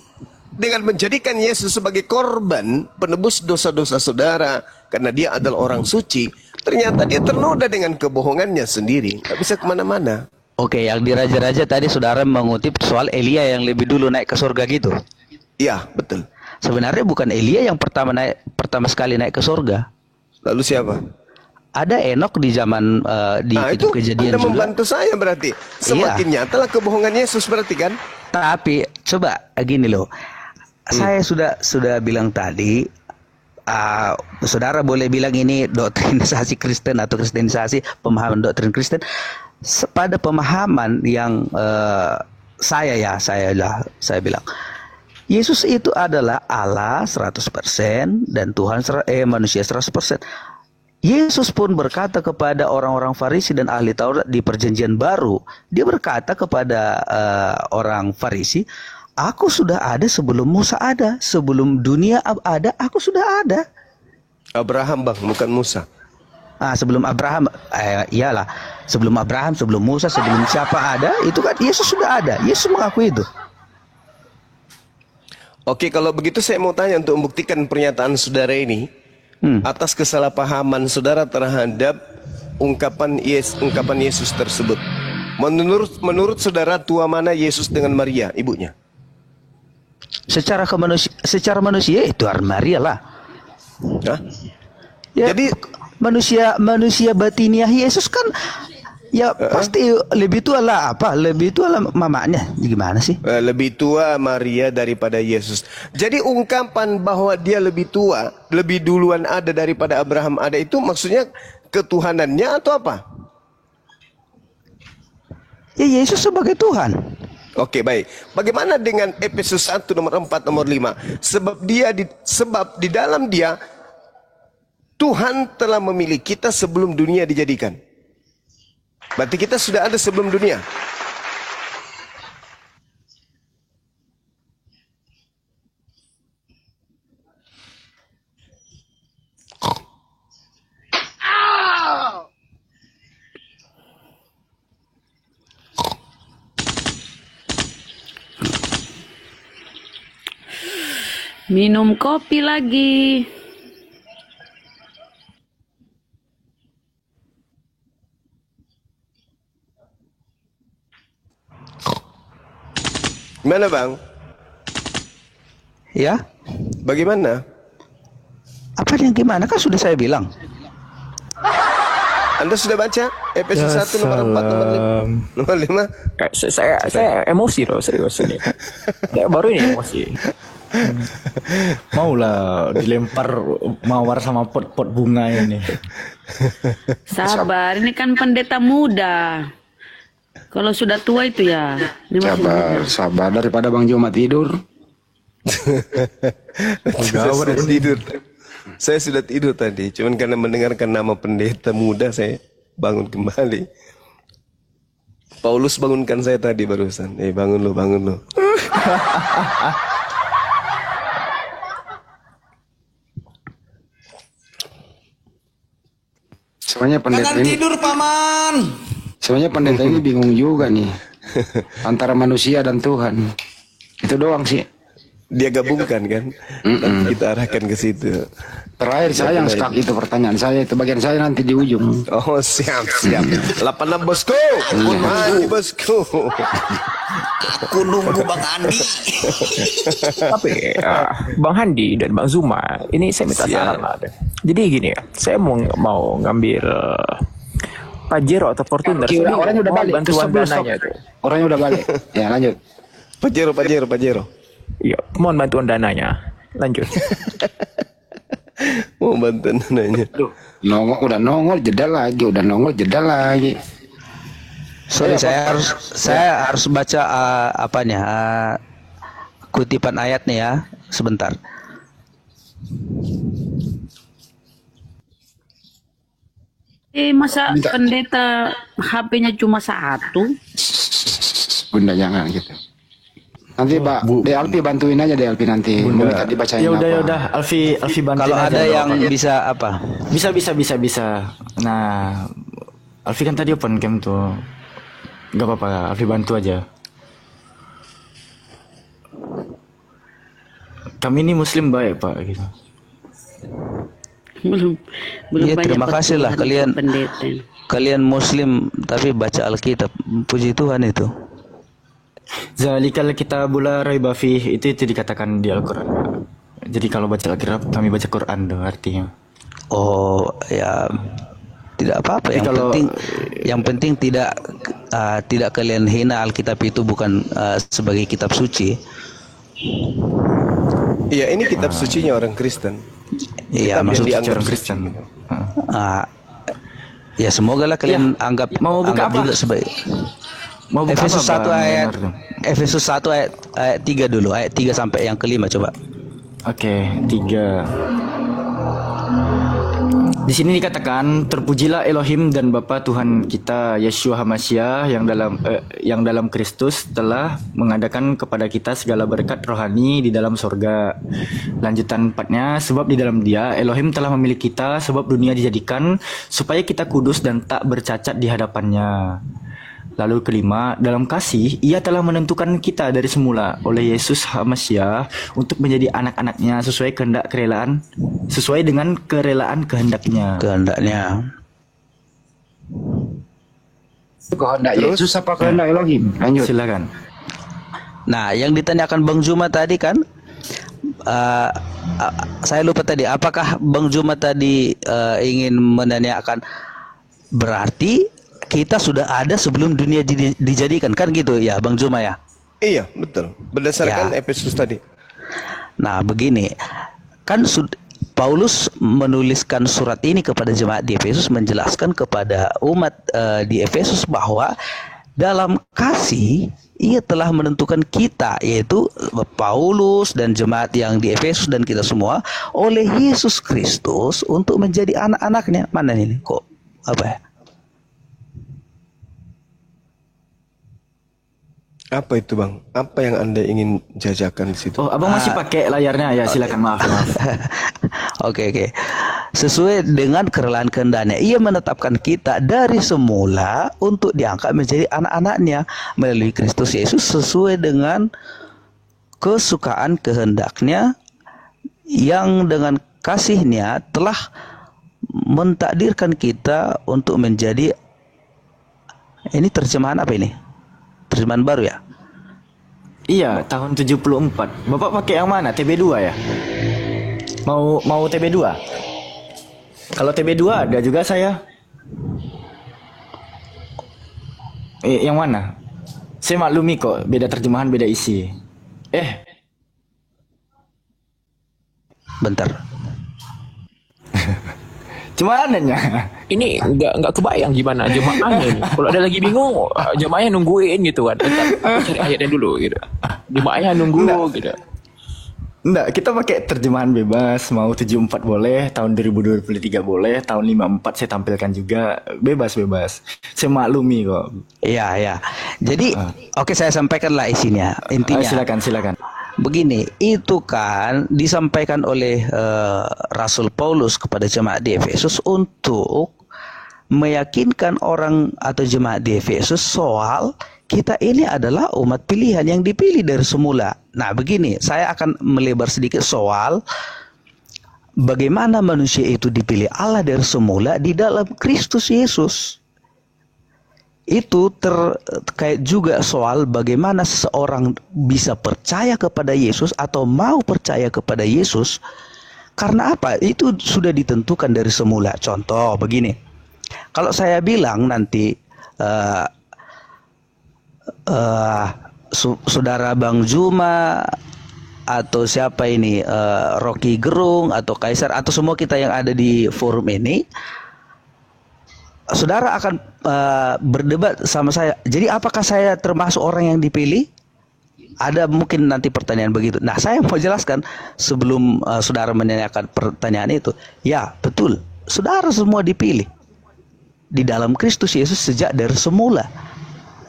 dengan menjadikan Yesus sebagai korban penebus dosa-dosa saudara karena dia adalah orang suci, ternyata dia ternoda dengan kebohongannya sendiri. Tak bisa kemana-mana. Oke, yang di Raja-Raja tadi saudara mengutip soal Elia yang lebih dulu naik ke surga gitu. Iya, betul. Sebenarnya bukan Elia yang pertama sekali naik ke surga. Lalu siapa? Ada Enok di zaman di itu kejadian Anda juga. membantu saya berarti. Semakin nyatalah kebohongan Yesus berarti kan? Tapi coba gini loh. Saya sudah bilang tadi, saudara boleh bilang ini doktrinisasi Kristen atau kristenisasi, pemahaman doktrin Kristen. Pada pemahaman yang saya bilang Yesus itu adalah Allah 100% dan Tuhan manusia 100%. Yesus pun berkata kepada orang-orang Farisi dan ahli Taurat di Perjanjian Baru, dia berkata kepada orang Farisi, aku sudah ada sebelum Musa ada, sebelum dunia ada, aku sudah ada. Abraham bang, bukan Musa. Sebelum Abraham, iyalah, sebelum Abraham, sebelum Musa, sebelum siapa ada, itu kan Yesus sudah ada. Yesus mengakui itu. Oke, kalau begitu saya mau tanya untuk membuktikan pernyataan saudara ini atas kesalahpahaman saudara terhadap ungkapan Yesus tersebut. Menurut saudara, tua mana Yesus dengan Maria, ibunya? Secara manusia itu Maria lah. Hah? Ya, jadi manusia batiniah Yesus kan ya pasti lebih tua lah mamanya. Gimana sih? Lebih tua Maria daripada Yesus. Jadi ungkapan bahwa dia lebih tua, lebih duluan ada daripada Abraham ada, itu maksudnya ketuhanannya atau apa? Ya, Yesus sebagai Tuhan. Oke, baik. Bagaimana dengan Efesus 1 nomor 4 nomor 5? Sebab di dalam dia Tuhan telah memilih kita sebelum dunia dijadikan. Berarti kita sudah ada sebelum dunia. Minum kopi lagi. Gimana bang? Ya? Bagaimana? Apa yang gimana? Kan sudah saya bilang. Anda sudah baca Efesus 1 nomor 4 nomor 5? Saya emosi loh, serius ini. Baru ini emosi. Maulah dilempar mawar sama pot-pot bunga ini. Sabar, ini kan pendeta muda. Kalau sudah tua itu ya. Sabar daripada Bang Joma tidur. Saya sudah tidur tadi, cuman karena mendengarkan nama pendeta muda saya bangun kembali. Paulus bangunkan saya tadi barusan. Bangun lu. Sebenarnya pendeta ini tidur paman. Sebenarnya pendeta ini bingung juga nih antara manusia dan Tuhan. Itu doang sih. Dia gabungkan kan, dan kita arahkan ke situ. Terakhir saya yang stuck itu pertanyaan saya itu bagian saya nanti di ujung. Oh siap. 86 bosku, mandi bosku. Aku nunggu Bang Andi. Tapi Bang Handi dan Bang Zuma, ini saya minta saran lah. Jadi gini ya, saya mau ngambil Pajero atau Fortuner. Orangnya udah balik. Bantuan dananya itu. Orangnya udah balik. Ya lanjut. Pajero. Iya, mohon bantuan dananya. Lanjut. Mau bantuan dananya. Udah nongol jeda lagi. Sorry, saya harus baca kutipan ayatnya ya, sebentar. Masa pendeta HP-nya cuma satu? Bunda jangan gitu. Nanti Pak Alpi bantuin aja Alpi nanti. Minta dibacain apa. Ya udah Alfi bantuin. Kalau ada yang bisa apa? Bisa. Nah, Alfi kan tadi open cam tuh. Gak apa-apa, Alfi bantu aja. kami ini muslim baik Pak gitu. Belum Ya, banyak terima kasih lah pertumbuhan kalian. pendeta. Kalian muslim tapi baca Alkitab. Puji Tuhan itu. Zalikal kitabul la raiba fih, itu dikatakan di Al-Qur'an. Jadi kalau baca Alkitab kami baca Quran tuh artinya. Oh, ya tidak apa-apa. Yang penting tidak kalian hina Alkitab itu bukan sebagai kitab suci. Iya, ini kitab sucinya orang Kristen. Iya, maksudnya dianggap orang Kristen. Ya semoga lah kalian anggap juga sebagai Efesus 1 ayat Efesus 1 ayat 3 dulu, ayat 3 sampai yang kelima coba. Oke, 3. Di sini dikatakan, terpujilah Elohim dan Bapa Tuhan kita Yeshua HaMashiach yang dalam Kristus telah mengadakan kepada kita segala berkat rohani di dalam sorga. Lanjutan 4-nya, sebab di dalam Dia Elohim telah memilih kita sebab dunia dijadikan supaya kita kudus dan tak bercacat di hadapannya. Lalu kelima, dalam kasih Ia telah menentukan kita dari semula oleh Yesus HaMashiach untuk menjadi anak-anaknya sesuai dengan kerelaan kehendaknya. Kehendak Yesus apa kehendak Elohim? Lanjut. Silakan. Nah, yang ditanyakan Bang Juma tadi kan, saya lupa tadi. Apakah Bang Juma tadi ingin menanyakan berarti kita sudah ada sebelum dunia dijadikan, kan gitu ya Bang Juma ya? Iya, betul. Berdasarkan Ya. Efesus tadi. Nah, begini. Kan Paulus menuliskan surat ini kepada jemaat di Efesus, menjelaskan kepada umat di Efesus bahwa dalam kasih Ia telah menentukan kita, yaitu Paulus dan jemaat yang di Efesus dan kita semua oleh Yesus Kristus untuk menjadi anak-anaknya. Mana ini? Kok apa ya? Apa itu Bang? Apa yang Anda ingin jajakan di situ? Oh, Abang masih pakai layarnya ya? Silakan, maaf. Oke. Sesuai dengan kerelaan kehendaknya, Ia menetapkan kita dari semula untuk diangkat menjadi anak-anaknya melalui Kristus Yesus sesuai dengan kesukaan kehendaknya yang dengan kasih-Nya telah mentakdirkan kita untuk menjadi, ini terjemahan apa ini? Terjemahan baru ya? Iya, tahun 74. Bapak pakai yang mana? TB2 ya? Mau TB2? Kalau TB2 ada juga saya. Yang mana? Saya maklumi kok, beda terjemahan, beda isi. Bentar. Cumananya Ini nggak kebayang gimana jemaahnya ini. Kalau ada lagi bingung, jemaahnya nungguin gitu kan. Bentar, cari ayatnya dulu gitu. Jemaahnya nunggu gitu. enggak, kita pakai terjemahan bebas. Mau 74 boleh, tahun 2023 boleh, tahun 54 saya tampilkan juga. Bebas. Saya maklumi kok. Iya. Jadi, oke, saya sampaikanlah isinya. Intinya. Silakan. Begini, itu kan disampaikan oleh Rasul Paulus kepada jemaat di Efesus untuk meyakinkan orang atau jemaat di Efesus soal kita ini adalah umat pilihan yang dipilih dari semula. Nah, begini, saya akan melebar sedikit soal bagaimana manusia itu dipilih Allah dari semula di dalam Kristus Yesus. Itu terkait juga soal bagaimana seseorang bisa percaya kepada Yesus atau mau percaya kepada Yesus. Karena apa? Itu sudah ditentukan dari semula. Contoh begini, kalau saya bilang nanti saudara Bang Juma atau siapa ini, Rocky Gerung atau Kaisar atau semua kita yang ada di forum ini, saudara akan berdebat sama saya. Jadi apakah saya termasuk orang yang dipilih? Ada mungkin nanti pertanyaan begitu. Nah, saya mau jelaskan sebelum saudara menanyakan pertanyaan itu. Ya, betul. Saudara semua dipilih di dalam Kristus Yesus sejak dari semula.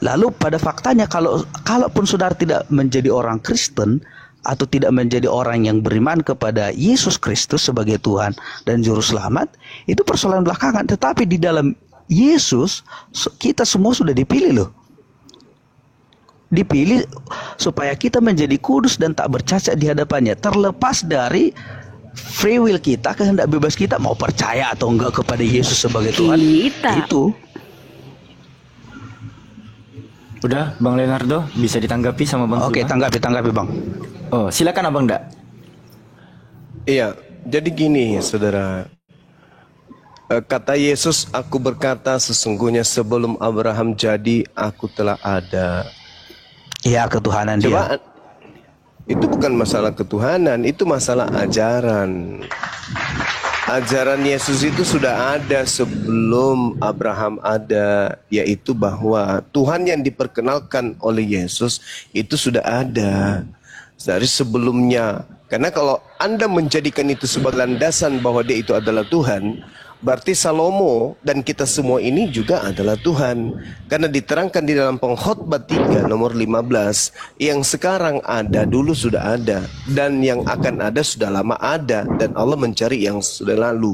Lalu pada faktanya kalaupun saudara tidak menjadi orang Kristen atau tidak menjadi orang yang beriman kepada Yesus Kristus sebagai Tuhan dan Juru Selamat, itu persoalan belakangan. Tetapi di dalam Yesus kita semua sudah dipilih loh. dipilih supaya kita menjadi kudus dan tak bercacat di hadapannya, terlepas dari free will kita, kehendak bebas kita mau percaya atau enggak kepada Yesus sebagai Tuhan. Itu. Udah, Bang Leonardo bisa ditanggapi sama Bang. Oke, tanggapi Bang. Oh, silakan Abang Dak. Iya, jadi gini saudara. Kata Yesus, aku berkata sesungguhnya sebelum Abraham jadi, aku telah ada. Iya, ketuhanan Coba, dia. itu bukan masalah ketuhanan, itu masalah ajaran. Ajaran Yesus itu sudah ada sebelum Abraham ada, yaitu bahwa Tuhan yang diperkenalkan oleh Yesus itu sudah ada dari sebelumnya. Karena kalau Anda menjadikan itu sebagai landasan bahwa dia itu adalah Tuhan, berarti Salomo dan kita semua ini juga adalah Tuhan. Karena diterangkan di dalam Pengkhotbah 3 nomor 15, yang sekarang ada dulu sudah ada, dan yang akan ada sudah lama ada, dan Allah mencari yang sudah lalu.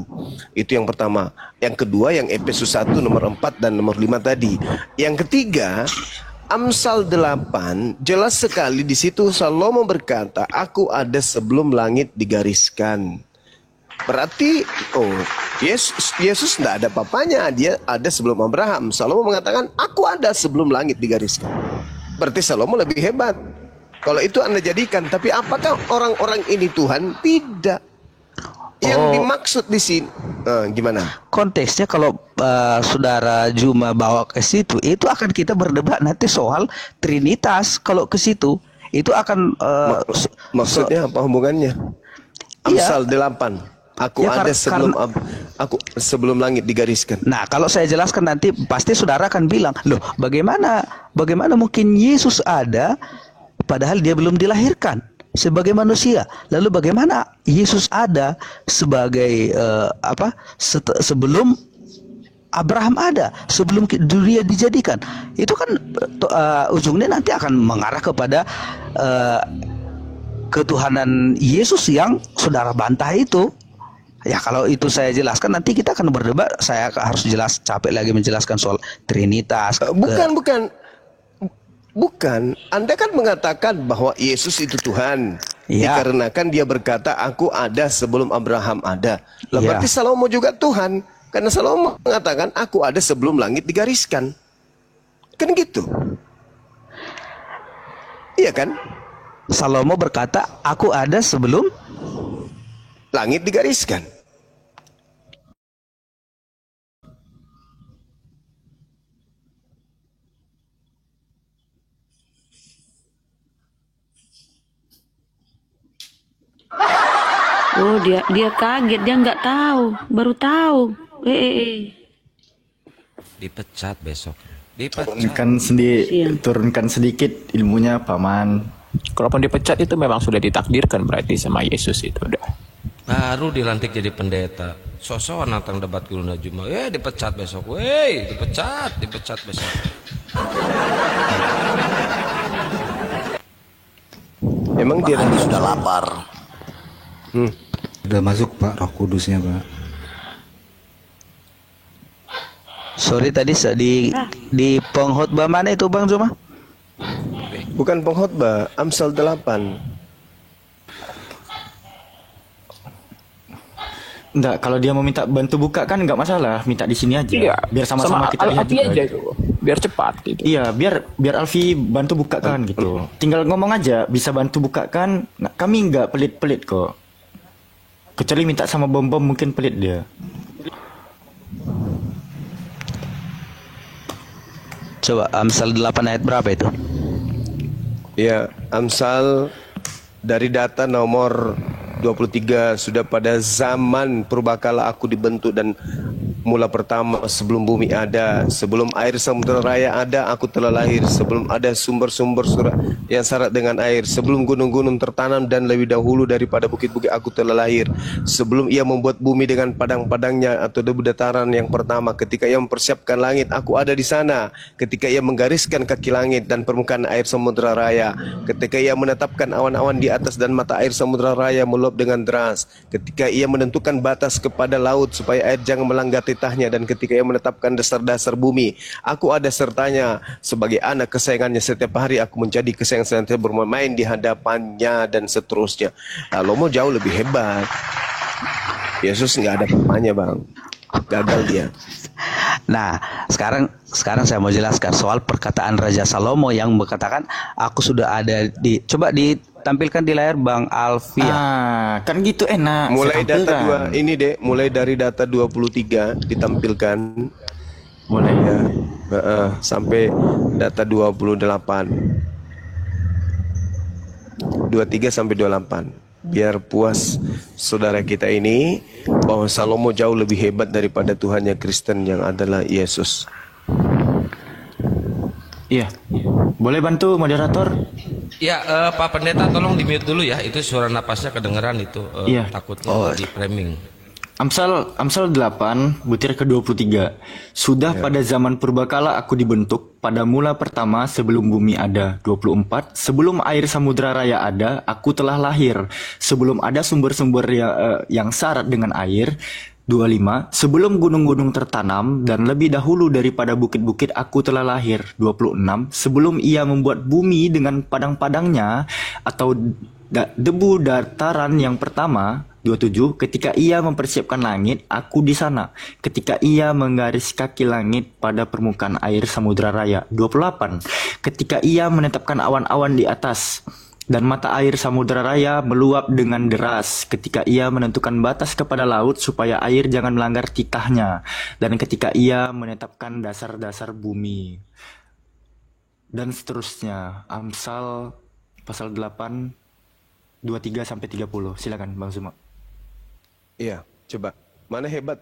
Itu yang pertama. Yang kedua yang Efesus 1 nomor 4 dan nomor 5 tadi. Yang ketiga, Amsal 8 jelas sekali di situ Salomo berkata, aku ada sebelum langit digariskan. Berarti Yesus tidak ada papanya, dia ada sebelum Abraham. Salomo mengatakan, aku ada sebelum langit digariskan. Berarti Salomo lebih hebat. Kalau itu Anda jadikan, tapi apakah orang-orang ini Tuhan? Tidak. Yang dimaksud di sini gimana? Konteksnya kalau saudara Juma bawa ke situ, itu akan kita berdebat nanti soal Trinitas. Kalau ke situ, itu akan maksudnya apa hubungannya? Amsal 8. Aku Ya, ada sebelum langit digariskan. Nah, kalau saya jelaskan nanti pasti saudara akan bilang, loh, bagaimana mungkin Yesus ada padahal dia belum dilahirkan sebagai manusia? Lalu bagaimana Yesus ada sebagai sebelum Abraham ada, sebelum dunia dijadikan? Itu kan ujungnya nanti akan mengarah kepada ketuhanan Yesus yang saudara bantah itu. Ya, kalau itu saya jelaskan nanti kita akan berdebat. Saya harus capek lagi menjelaskan soal Trinitas. Bukan. Anda kan mengatakan bahwa Yesus itu Tuhan. Ya. Dikarenakan dia berkata, aku ada sebelum Abraham ada. Lah, Ya. berarti Salomo juga Tuhan. Karena Salomo mengatakan, aku ada sebelum langit digariskan. Kan gitu. Iya kan? Salomo berkata, aku ada sebelum langit digariskan. Oh, dia kaget, dia nggak tahu, baru tahu. Dipecat besok. Turunkan sedikit ilmunya, Paman. Kalaupun dipecat itu memang sudah ditakdirkan berarti sama Yesus itu udah. Baru dilantik jadi pendeta. Sosok nantang debat Guruna Juma. Dipecat besok. Dipecat besok. Emang dia sudah lapar. Udah masuk Pak Roh Kudusnya Pak. sorry tadi di pengkhotbah mana itu Bang Zuma? Bukan pengkhotbah, Amsal 8. Enggak, kalau dia mau minta bantu buka kan enggak masalah, minta di sini aja. Iya, biar sama-sama kita lihat Alfi juga. aja itu, biar cepat gitu. Iya, biar Alfi bantu buka kan gitu. Tinggal ngomong aja, bisa bantu buka kan. Nah, kami enggak pelit-pelit kok. Kecuali minta sama bom-bom mungkin pelit dia. Coba Amsal 8 ayat berapa itu? Ya, Amsal dari data nomor 23, sudah pada zaman purbakala aku dibentuk dan mula pertama sebelum bumi ada, sebelum air samudera raya ada aku telah lahir, sebelum ada sumber-sumber yang syarat dengan air, sebelum gunung-gunung tertanam dan lebih dahulu daripada bukit-bukit aku telah lahir, sebelum ia membuat bumi dengan padang-padangnya atau debu dataran yang pertama, ketika ia mempersiapkan langit aku ada di sana, ketika ia menggariskan kaki langit dan permukaan air samudera raya, ketika ia menetapkan awan-awan di atas dan mata air samudera raya meluap dengan deras, ketika ia menentukan batas kepada laut supaya air jangan melanggar titahnya, dan ketika ia menetapkan dasar-dasar bumi, aku ada sertanya sebagai anak kesayangannya. Setiap hari aku menjadi kesayangan senantiasa bermain di hadapannya, dan seterusnya. Salomo jauh lebih hebat. Yesus nggak ada papanya, Bang. Gagal dia. Nah, sekarang saya mau jelaskan soal perkataan Raja Salomo yang berkatakan aku sudah ada di, coba ditampilkan di layar Bang Alfi. Kan gitu enak. Mulai saya data tampilkan. ini deh, mulai dari data 23 ditampilkan. Boleh. Ya, sampai data 28. 23 sampai 28. Biar puas saudara kita ini bahwa Salomo jauh lebih hebat daripada Tuhannya Kristen yang adalah Yesus. Iya. Boleh bantu moderator? Ya, Pak Pendeta tolong di mute dulu ya. Itu suara napasnya kedengeran itu. Iya. Takutnya di framing. Amsal 8 butir ke-23. Sudah pada zaman purbakala aku dibentuk, pada mula pertama sebelum bumi ada. 24. Sebelum air samudra raya ada, aku telah lahir. Sebelum ada sumber-sumber yang syarat dengan air. 25. Sebelum gunung-gunung tertanam dan lebih dahulu daripada bukit-bukit aku telah lahir. 26. Sebelum ia membuat bumi dengan padang-padangnya atau debu dataran yang pertama. 27. Ketika ia mempersiapkan langit, aku di sana. Ketika ia menggaris kaki langit pada permukaan air samudra raya. 28. Ketika ia menetapkan awan-awan di atas dan mata air samudra raya meluap dengan deras. Ketika ia menentukan batas kepada laut supaya air jangan melanggar titahnya. Dan ketika ia menetapkan dasar-dasar bumi. Dan seterusnya. Amsal pasal 8 23 sampai 30. Silakan Bang Zuma. Iya, coba. Mana hebat